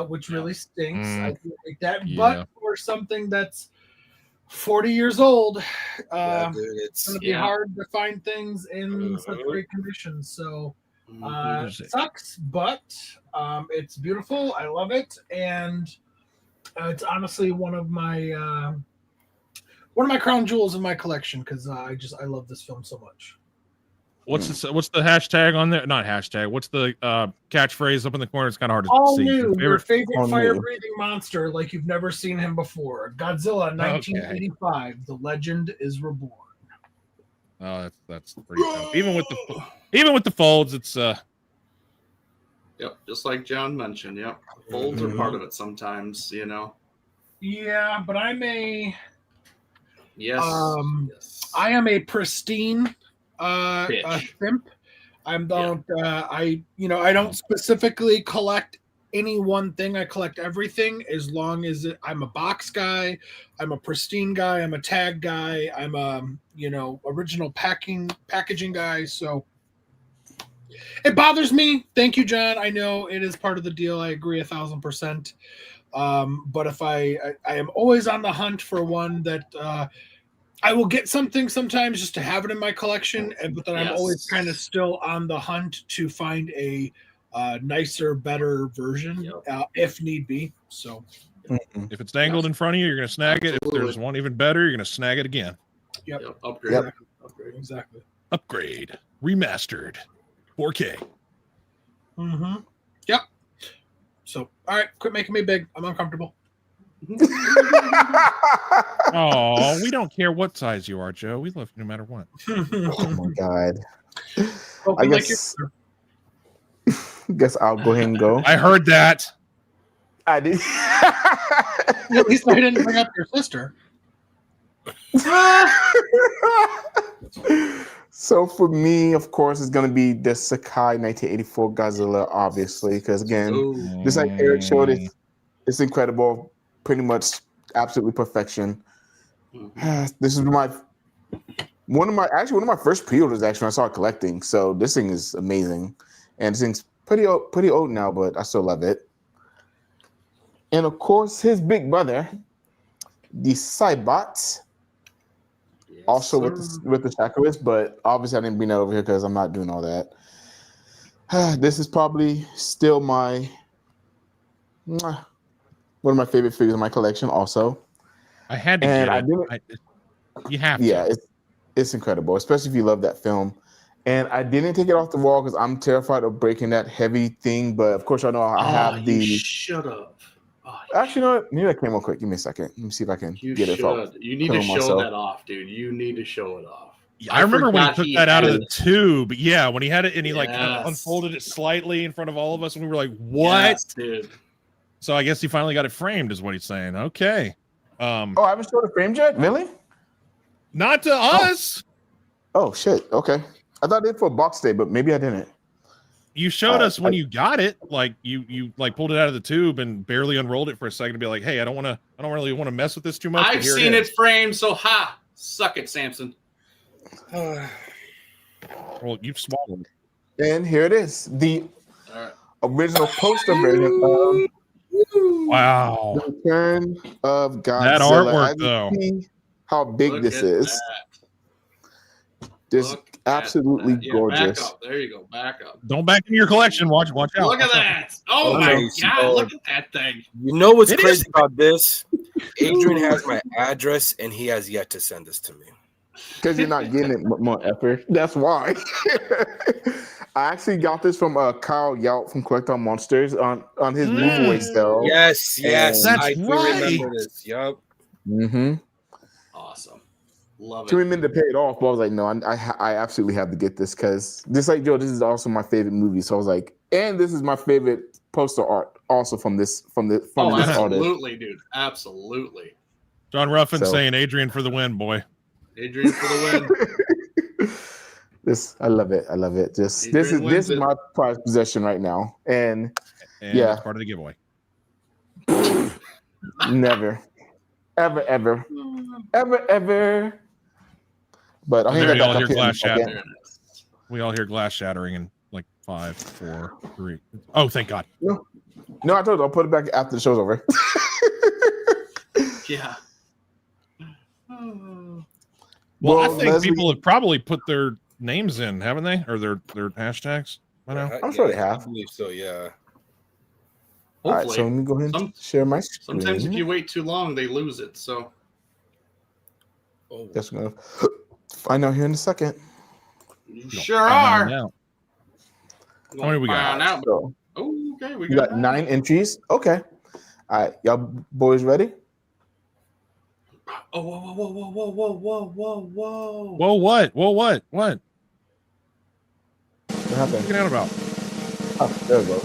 which really stinks. I do like that, Yeah. but for something that's 40 years old, Yeah, dude, it's going to be hard to find things in such great condition. So it sucks, but it's beautiful. I love it, and it's honestly one of my crown jewels in my collection because I love this film so much. What's the hashtag on there? Not hashtag. What's the catchphrase up in the corner? It's kind of hard to All see. new, your favorite All new. fire-breathing monster like you've never seen him before. Godzilla 1985. The legend is reborn. Oh, that's pretty dope. Even with the folds, it's Yep, just like John mentioned. Yep, folds are part of it sometimes. You know. Yeah, but I'm a Yes. I am a pristine Bitch. simp. I don't specifically collect any one thing. I collect everything as long as I'm a box guy, I'm a pristine guy, I'm a tag guy, I'm a original packaging guy. So it bothers me. Thank you, John. I know it is part of the deal. I agree 1,000%. But if I am always on the hunt for one that I will get something sometimes just to have it in my collection, but then I'm always kind of still on the hunt to find a nicer, better version if need be. So if it's dangled in front of you, you're going to snag it. If there's one even better, you're going to snag it again. Yep. Upgrade. Yep. Exactly. Upgrade. Remastered. 4K. Mm-hmm. Yep. So, all right, quit making me big. I'm uncomfortable. Oh, we don't care what size you are, Joe. We love you no matter what. Oh my god. Open I like guess I'll go ahead and go. I heard that. I did. At least I didn't bring up your sister. So for me, of course, it's going to be the Sakai 1984 Godzilla, obviously, because again, just like Eric showed, it's incredible, pretty much absolutely perfection. This is one of my first pre-orders actually when I started collecting. So this thing is amazing, and this thing's pretty old now, but I still love it. And of course, his big brother, the Cybot. Also with the Shockurus, but obviously I didn't bring that over here because I'm not doing all that. This is probably still one of my favorite figures in my collection. Also, I had to and get it. You have to. Yeah, it's incredible, especially if you love that film. And I didn't take it off the wall because I'm terrified of breaking that heavy thing. But of course, I know I have the. You should have. Actually, you know what? Maybe that came real quick. Give me a second. Let me see if I can get it. You need to show that off, dude. You need to show it off. I remember when he took that out of the tube. Yeah, when he had it and he like kind of unfolded it slightly in front of all of us, and we were like, "What?" Yes, dude. So I guess he finally got it framed, is what he's saying. Okay. I haven't showed it framed yet. Really? Not to us. Oh shit. Okay. I thought it did for a box day, but maybe I didn't. You showed us when you got it, like you like pulled it out of the tube and barely unrolled it for a second to be like, "Hey, I don't really want to mess with this too much." I've seen it framed, so suck it, Samson. Well, you've swallowed. And here it is, the original poster version of Wow, the Return of Godzilla. That artwork, though. See how big Look this at is. that. This Look absolutely at that. Yeah, gorgeous. Back up. There you go. Back up. Don't back into your collection. Watch out. Look at that. Oh my god! Look at that thing. You know what's crazy about this? Adrian has my address, and he has yet to send this to me. Because you're not getting it more effort. That's why. I actually got this from Kyle Yout from Collectible Monsters on his move away sale. Yes, That's I do right. remember this. Yup. Mm-hmm. Awesome. Love Took me it. a minute to pay it off, but I was like, no, I absolutely have to get this because just like Joe, this is also my favorite movie. So I was like, and this is my favorite poster art also from this this artist. Absolutely, dude. Absolutely. John Ruffin So- saying Adrian for the win, boy. Adrian for the win. I love it. I love it. Just Adrian this wins is it. my prized possession right now. And yeah. It's part of the giveaway. Never. Ever. But I'll And hang there that you all back hear up here in a glass second. shattering. We all hear glass shattering in like 5, 4, 3. Oh, thank God. No, I told you I'll put it back after the show's over. Yeah. Well, I Well, think Leslie- people have probably put their names in, haven't they? Or their hashtags by now? I'm sure they have. I believe so, yeah. All right, Hopefully. so let me go ahead and share my screen. Sometimes if you wait too long, they lose it. So Oh, Just gonna find out here in a second. you sure are. How many we got? Find out. So Oh, okay, we you got 9 entries. Okay. All right, y'all boys ready? Oh, whoa. Whoa, what? What? What happened? Looking out about? Oh, there we go.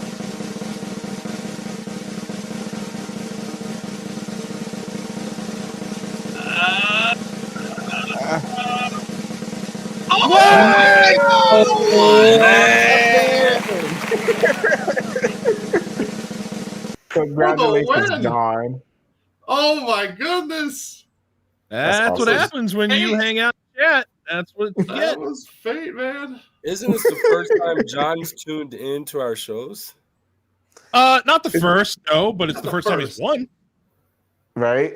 Congratulations, win. John. Oh my goodness. That's what awesome. happens when you hang out in chat. That's what you That get. was fate, man. isn't this the first time John's tuned into our shows? Not the first, no, but it's Not the the first time he's first. won. Right?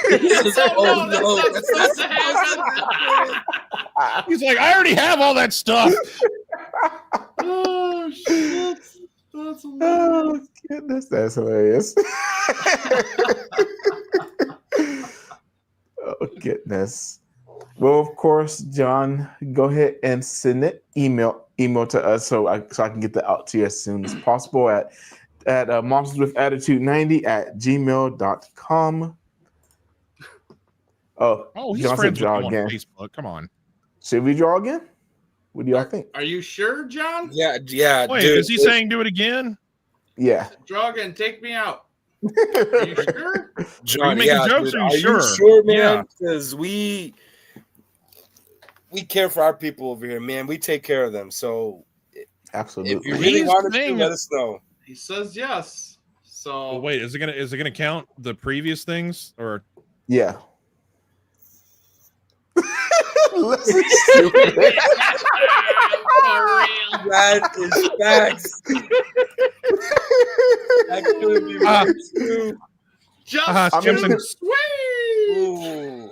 Oh, no, that's not supposed to happen. He's like, I already have all that stuff. Oh shit. That's hilarious. Oh, goodness. That's hilarious. Oh, goodness. Well, of course, John, go ahead and send it email to us so I can get that out to you as soon as possible at monsterswithattitude90@gmail.com. Oh, he's John said friends with draw you on again. Facebook. Come on. Should we draw again? What do y'all think? Are you sure, John? Yeah, Wait, dude. is he saying do it again? Yeah. Draw again. Take me out. Are you sure? John, Are you making jokes dude, or are you you sure? sure, man? Yeah. Because we care for our people over here, man. We take care of them. So Absolutely. if you really He's want to, saying- let us know. He says yes. So Oh, wait, is it gonna count the previous things or Yeah. Listen, stupid. For real. That is facts. That could be right too. Just Jim's too in- sweet. Ooh.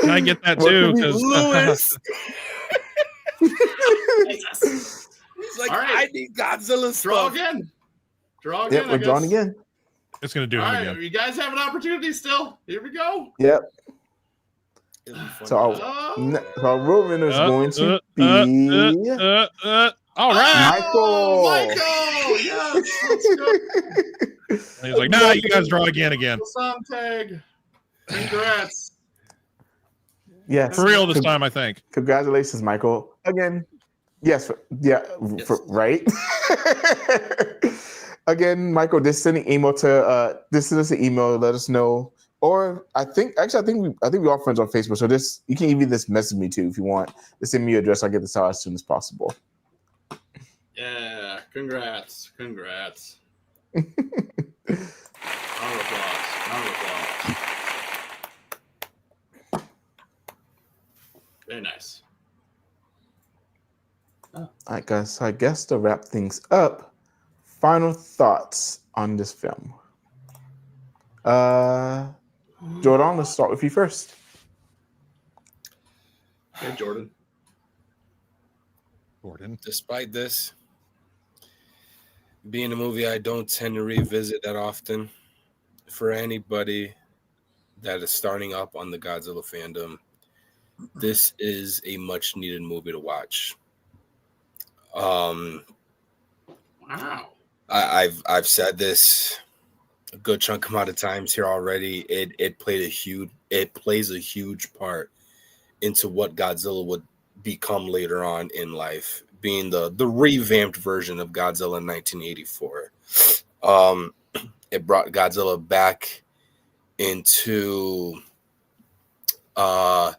can I get that What too? do we- Because Lewis. Jesus. He's like, All right. I need Godzilla Draw stuff. again. Draw again. Yep, we're drawing again. it's gonna do All it right, again. you guys have an opportunity still. Here we go. Yep. It'll be fun. So our road winner is going to be all right. Michael. Michael. Yes. Let's go. And he's like, nah, you guys draw again. Song tag. Congrats. Yes. For real this time, I think. Congratulations, Michael. Again. Yes. Yes. Right. Again, Michael, just send an email to just send us an email. Let us know. Or I think we all friends on Facebook. So you can even just message me too if you want. Just send me your address. I'll get this out as soon as possible. Yeah. Congrats. Round of applause. Very nice. All right, guys. So I guess to wrap things up, final thoughts on this film. Jordan, let's start with you first. Hey, Jordan. Despite this being a movie I don't tend to revisit that often, for anybody that is starting up on the Godzilla fandom, this is a much needed movie to watch. Wow. I've said this a good chunk amount of times here already. It plays a huge part into what Godzilla would become later on in life, being the revamped version of Godzilla in 1984. It brought Godzilla back into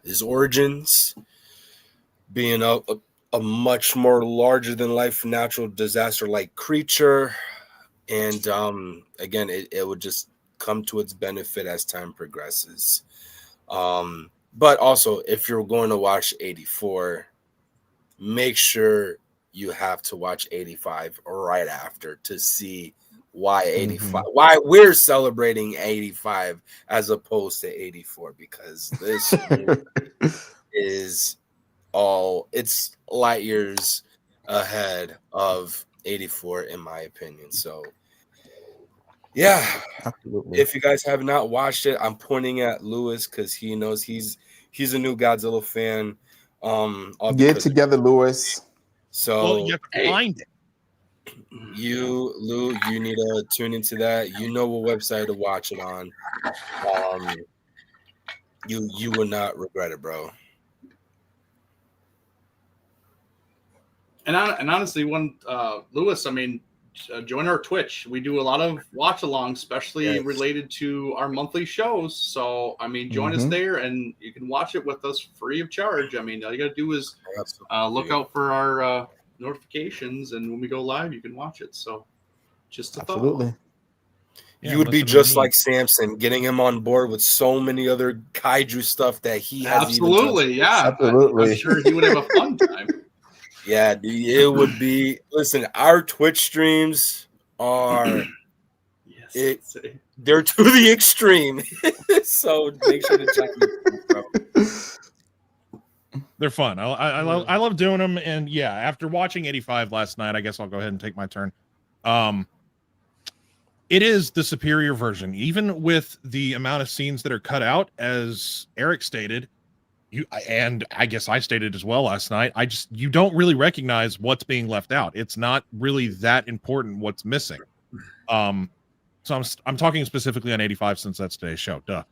his origins, being a much more larger than life natural disaster like creature. And again, it would just come to its benefit as time progresses. But also, if you're going to watch 84, make sure you have to watch 85 right after to see why 85, why we're celebrating 85 as opposed to 84, because this is it's light years ahead of 84 in my opinion. So yeah, Absolutely. if you guys have not watched it, I'm pointing at Lewis because he knows he's a new Godzilla fan. Get together, Lewis. So Well, you have to find it. Lou, you need to tune into that. You know what website to watch it on. You will not regret it, bro. And honestly, when Lewis, I mean, join our Twitch. We do a lot of watch alongs, especially related to our monthly shows. So, I mean, join us there, and you can watch it with us free of charge. I mean, all you got to do is look out for our notifications, and when we go live, you can watch it. So, just a thought. You would be just like Samson, getting him on board with so many other kaiju stuff that he has. Absolutely, I'm sure he would have a fun time. Yeah, it would be. Listen, our Twitch streams are they're to the extreme. So make sure to check them out. They're fun. I love doing them. And yeah, after watching 85 last night, I guess I'll go ahead and take my turn. It is the superior version, even with the amount of scenes that are cut out, as Eric stated. And I guess I stated as well last night, you don't really recognize what's being left out. It's not really that important what's missing. So I'm talking specifically on 85 since that's today's show. Duh.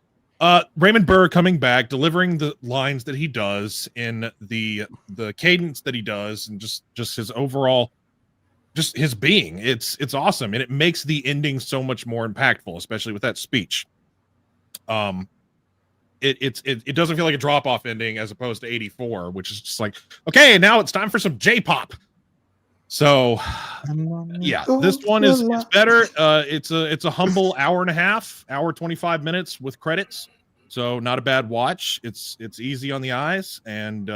Raymond Burr coming back, delivering the lines that he does in the cadence that he does, and just his overall, just his being. It's awesome, and it makes the ending so much more impactful, especially with that speech. It doesn't feel like a drop-off ending as opposed to 84, which is just like, okay, now it's time for some J-pop. So yeah, this one is better. It's a humble hour and a half, hour 25 minutes with credits. So not a bad watch. It's easy on the eyes, and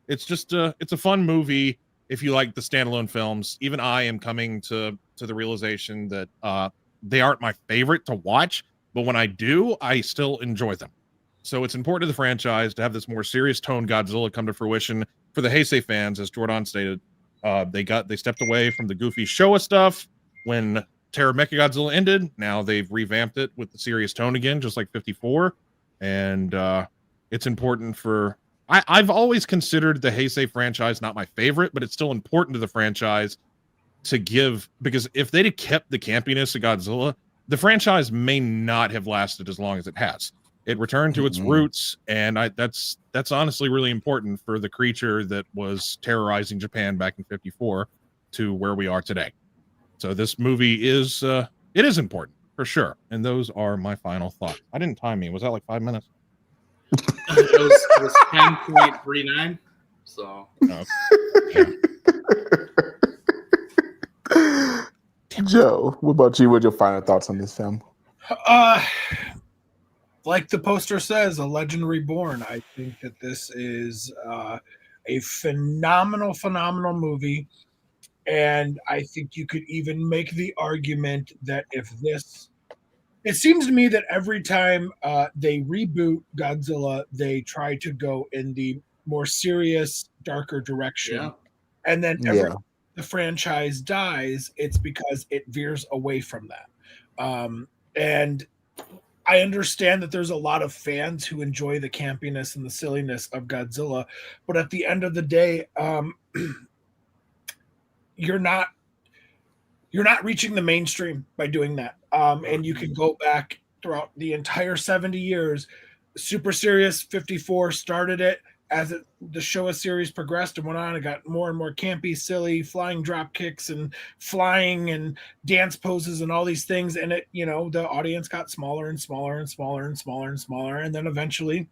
it's just it's a fun movie if you like the standalone films. Even I am coming to the realization that they aren't my favorite to watch, but when I do, I still enjoy them. So it's important to the franchise to have this more serious tone Godzilla come to fruition for the Heisei fans, as Jordan stated. They stepped away from the goofy Showa stuff when Terror Mechagodzilla ended. Now they've revamped it with the serious tone again, just like 54. And it's important for... I've always considered the Heisei franchise not my favorite, but it's still important to the franchise to give... Because if they'd have kept the campiness of Godzilla, the franchise may not have lasted as long as it has. It returned to its roots, and that's honestly really important for the creature that was terrorizing Japan back in 54 to where we are today. So this movie is it is important for sure. And those are my final thoughts. I didn't time me. Was that like 5 minutes? It was 10.39. So Joe, what about you? What are your final thoughts on this film? Like the poster says, a legend reborn. I think that this is a phenomenal movie. And I think you could even make the argument that it seems to me that every time they reboot Godzilla, they try to go in the more serious, darker direction. Yeah. And then the franchise dies, it's because it veers away from that. And I understand that there's a lot of fans who enjoy the campiness and the silliness of Godzilla, but at the end of the day, you're not reaching the mainstream by doing that. And you can go back throughout the entire 70 years. Super Serious 54 started it. As the Showa series progressed and went on, it got more and more campy, silly, flying drop kicks and flying and dance poses and all these things. And it, the audience got smaller and smaller and smaller and smaller and smaller. And then eventually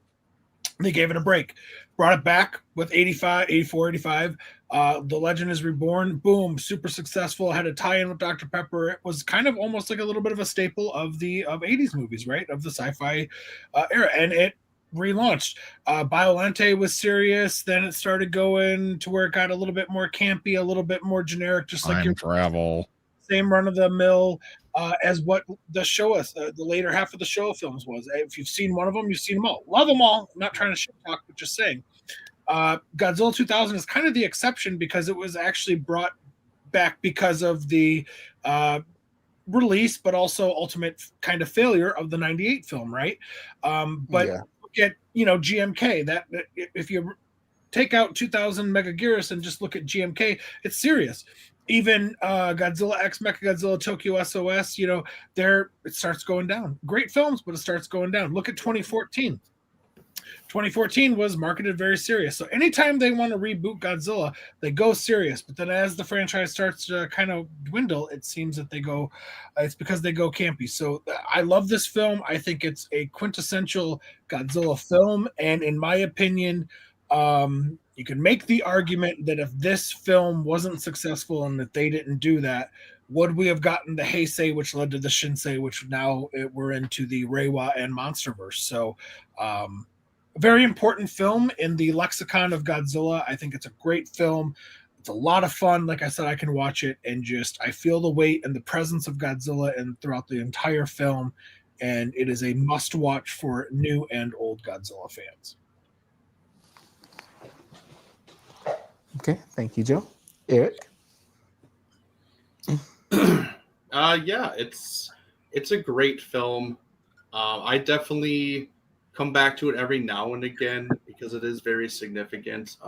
they gave it a break, brought it back with 85, 84, 85. The Legend is Reborn. Boom, super successful. Had a tie-in with Dr. Pepper. It was kind of almost like a little bit of a staple of 80s movies, right? Of the sci-fi era. And it relaunched. Biolente was serious. Then it started going to where it got a little bit more campy, a little bit more generic, just like your travel. Same run of the mill as what the Showa, the later half of the Showa films was. If you've seen one of them, you've seen them all. Love them all. I'm not trying to shit talk, but just saying. Godzilla 2000 is kind of the exception because it was actually brought back because of the release, but also ultimate kind of failure of the 98 film, right? But look at, GMK. That if you take out 2000 Megaguirus and just look at GMK, it's serious. Even Godzilla X Mechagodzilla Tokyo SOS, it starts going down. Great films, but it starts going down. Look at 2014. 2014 was marketed very serious. So anytime they want to reboot Godzilla, they go serious. But then as the franchise starts to kind of dwindle, it seems that it's because they go campy. So I love this film. I think it's a quintessential Godzilla film. And in my opinion, you can make the argument that if this film wasn't successful and that they didn't do that, would we have gotten the Heisei, which led to the Shinsei, which now we're into the Reiwa and Monsterverse. So, very important film in the lexicon of Godzilla. I think it's a great film. It's a lot of fun. Like I said, I can watch it and I feel the weight and the presence of Godzilla and throughout the entire film. And it is a must watch for new and old Godzilla fans. Okay. Thank you, Joe. Eric? Yeah, it's a great film. I definitely come back to it every now and again because it is very significant.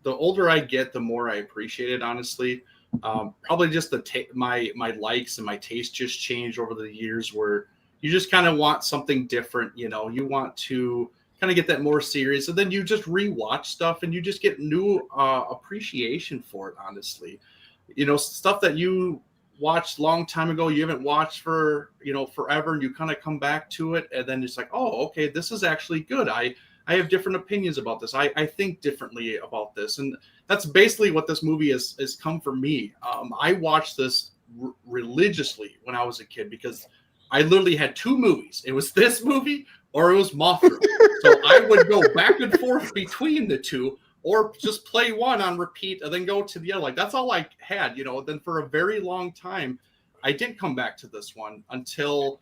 The older I get, the more I appreciate it, honestly. Probably just my likes and my taste just changed over the years where you just kind of want something different. You want to kind of get that more serious, and then you just rewatch stuff and you just get new appreciation for it, honestly. Stuff that you watched a long time ago, you haven't watched for forever, and you kind of come back to it, and then it's like, oh, okay, this is actually good. I have different opinions about this. I think differently about this, and that's basically what this movie has come for me. I watched this religiously when I was a kid because I literally had two movies. It was this movie or it was Mothra. So I would go back and forth between the two, or just play one on repeat and then go to the other. Like, that's all I had, Then for a very long time, I didn't come back to this one until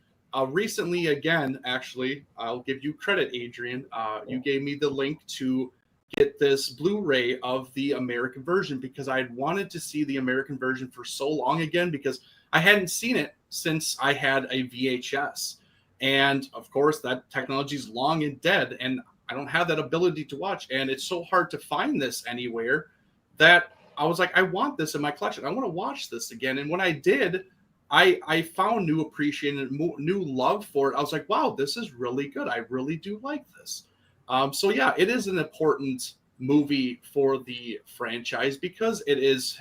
recently again. Actually, I'll give you credit, Adrian. You gave me the link to get this Blu-ray of the American version because I had wanted to see the American version for so long again because I hadn't seen it since I had a VHS. And of course, that technology is long and dead, and I don't have that ability to watch, and it's so hard to find this anywhere that I was like, I want this in my collection. I want to watch this again. And when I did, I found new appreciation and new love for it. I was like, wow, this is really good. I really do like this. So yeah, it is an important movie for the franchise because it is,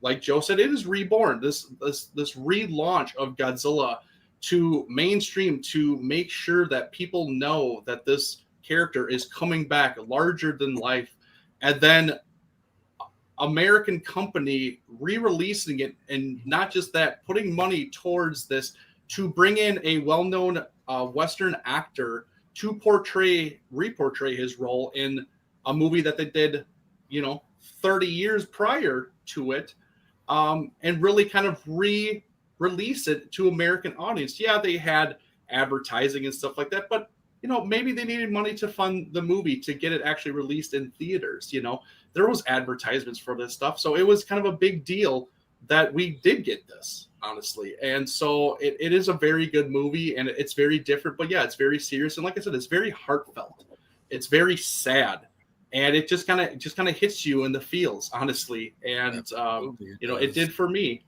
like Joe said, it is reborn. This relaunch of Godzilla to mainstream to make sure that people know that this character is coming back larger than life, and then American company re-releasing it, and not just that, putting money towards this to bring in a well-known Western actor to reportray his role in a movie that they did 30 years prior to it, and really kind of release it to American audience. Yeah, they had advertising and stuff like that, but maybe they needed money to fund the movie to get it actually released in theaters. There was advertisements for this stuff, so it was kind of a big deal that we did get this, honestly. And so it is a very good movie, and it's very different. But yeah, it's very serious, and like I said, it's very heartfelt. It's very sad, and it just kind of hits you in the feels, honestly. And it did for me.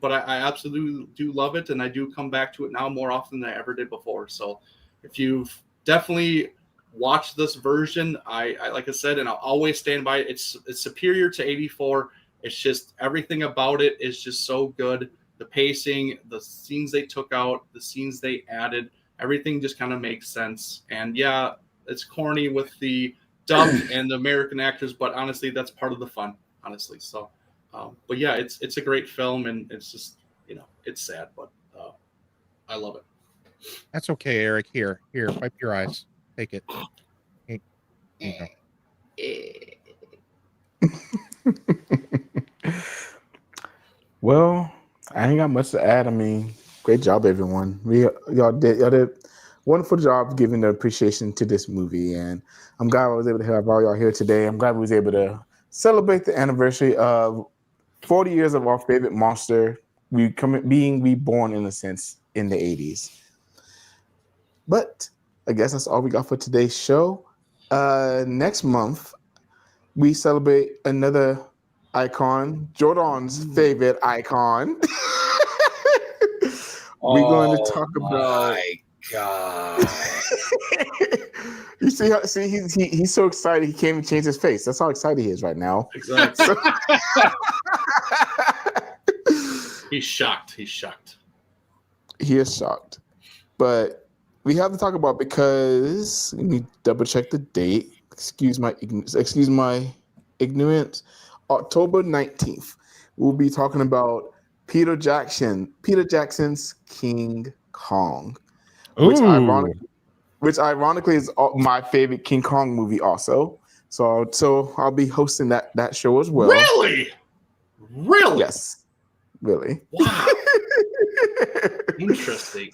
But I absolutely do love it, and I do come back to it now more often than I ever did before. So if you've definitely watched this version, I like I said, and I'll always stand by it. It's superior to 84. It's just everything about it is just so good. The pacing, the scenes they took out, the scenes they added, everything just kind of makes sense. And yeah, it's corny with the dub and the American actors, but honestly, that's part of the fun, honestly. So. But yeah, it's a great film, and it's just, it's sad, but I love it. That's okay, Eric. Here, wipe your eyes. Take it. Here you go. Well, I ain't got much to add. I mean, great job, everyone. Y'all did a wonderful job giving the appreciation to this movie, and I'm glad I was able to have all y'all here today. I'm glad we was able to celebrate the anniversary of 40 years of our favorite monster being reborn, in a sense, in the 80s. But I guess that's all we got for today's show. Next month, we celebrate another icon, Jordan's favorite icon. We're going to talk about... my God. You see, he's so excited he can't even change his face. That's how excited he is right now. Exactly. He's shocked. He is shocked. But we have to talk about, because let me double check the date. Excuse my ignorance. October 19th. We'll be talking about Peter Jackson's King Kong. Which ironically is my favorite King Kong movie also. So I'll be hosting that show as well. Really? Yes. Really. Wow.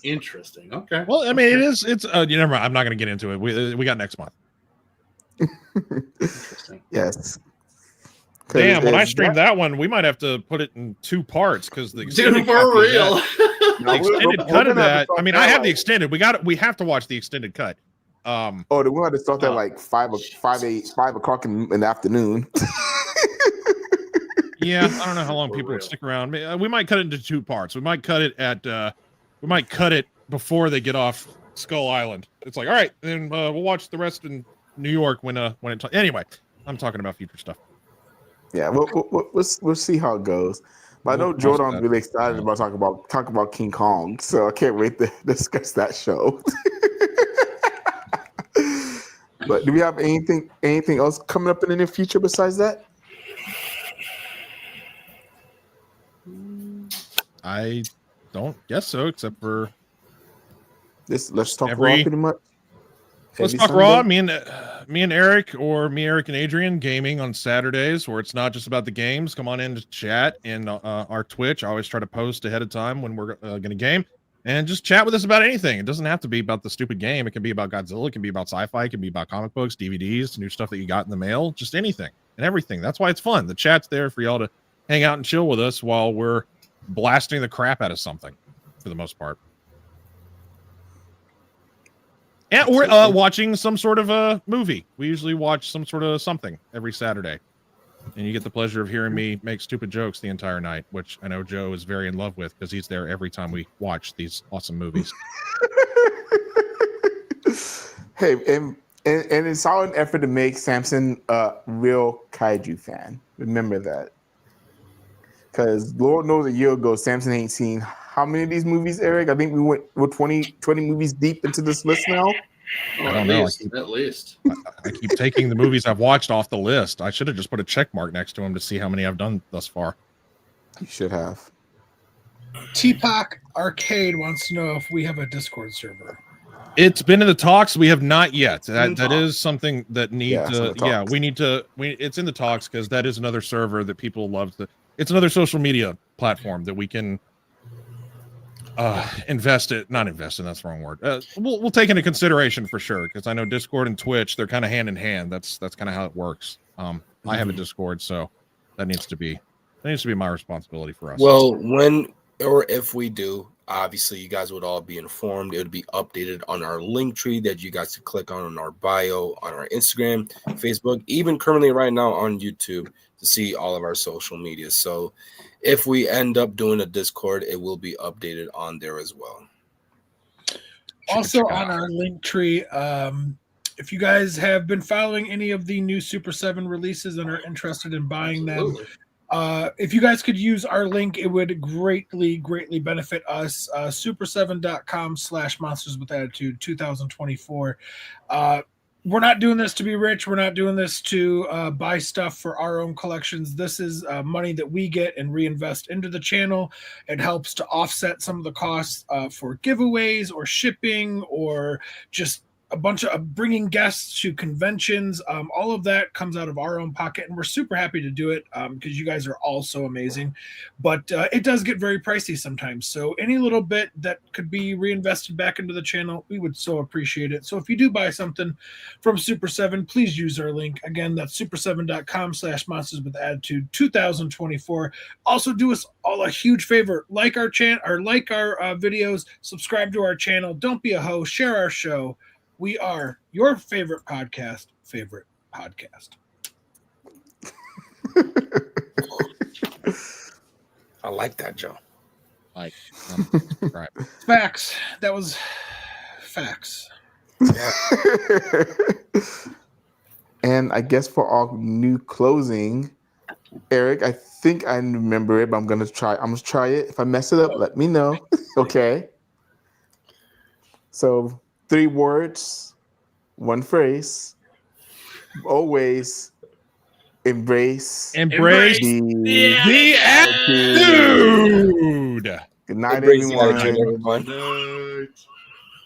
Interesting. Okay. Well, I mean, it's never mind. I'm not going to get into it. We got next month. Interesting. Yes. Damn, when I stream that one, we might have to put it in 2 parts, because the extended for real. The extended cut of that. I mean, I have the extended. We have to watch the extended cut. We had to start at like 5 o'clock in the afternoon. Yeah, I don't know how long people would stick around. We might cut it into 2 parts. We might cut it before they get off Skull Island. It's like, all right, then we'll watch the rest in New York when anyway, I'm talking about future stuff. Yeah, we'll see how it goes. But I know Jordan's really excited about talk about King Kong, so I can't wait to discuss that show. But do we have anything else coming up in the near future besides that? I don't guess so, except for this. Let's talk Raw pretty much. Let's talk Raw. Me and Eric, Eric and Adrian, gaming on Saturdays, where it's not just about the games. Come on in to chat in our Twitch. I always try to post ahead of time when we're going to game, and just chat with us about anything. It doesn't have to be about the stupid game. It can be about Godzilla. It can be about sci-fi. It can be about comic books, DVDs, new stuff that you got in the mail. Just anything and everything. That's why it's fun. The chat's there for y'all to hang out and chill with us while we're blasting the crap out of something, for the most part. And we're watching some sort of a movie. We usually watch some sort of something every Saturday. And you get the pleasure of hearing me make stupid jokes the entire night, which I know Joe is very in love with, because he's there every time we watch these awesome movies. Hey, and it's all an effort to make Samson a real kaiju fan. Remember that. Because Lord knows a year ago, Samson ain't seen how many of these movies, Eric? I think we're 20 movies deep into this list now. I don't know. At least. I keep taking the movies I've watched off the list. I should have just put a check mark next to them to see how many I've done thus far. You should have. T-Pac Arcade wants to know if we have a Discord server. It's been in the talks. We have not yet. That is something that needs we need to. It's in the talks, because that is another server that people love to. It's another social media platform that we can not invest in. That's the wrong word. We'll take into consideration for sure, because I know Discord and Twitch, they're kind of hand in hand. That's kind of how it works. I have a Discord, so that needs to be That needs to be my responsibility for us. Well, when or if we do, obviously you guys would all be informed. It would be updated on our link tree that you guys could click on our bio, on our Instagram, Facebook, even currently right now on YouTube to see all of our social media. So if we end up doing a Discord, it will be updated on there as well. Also on our link tree, if you guys have been following any of the new Super 7 releases and are interested in buying them, if you guys could use our link, it would greatly benefit us. Super7.com/monsters with attitude 2024. We're not doing this to be rich. We're not doing this to buy stuff for our own collections. This is money that we get and reinvest into the channel. It helps to offset some of the costs for giveaways or shipping or just a bunch of bringing guests to conventions. All of that comes out of our own pocket, and we're super happy to do it because you guys are all so amazing. But it does get very pricey sometimes. So any little bit that could be reinvested back into the channel, we would so appreciate it. So if you do buy something from Super 7, please use our link. Again, that's super7.com/monsters with attitude 2024. Also, do us all a huge favor. Like our channel or like our videos, subscribe to our channel. Don't be a hoe. Share our show. We are your favorite podcast. I like that, Joe. Like, right. Facts. That was facts. Yeah. And I guess for our new closing, Eric, I think I remember it, but I'm gonna try it. If I mess it up, let me know. Okay. So 3 words, 1 phrase. Always embrace the attitude. Good night, Embrace the everyone. attitude, everyone. Night.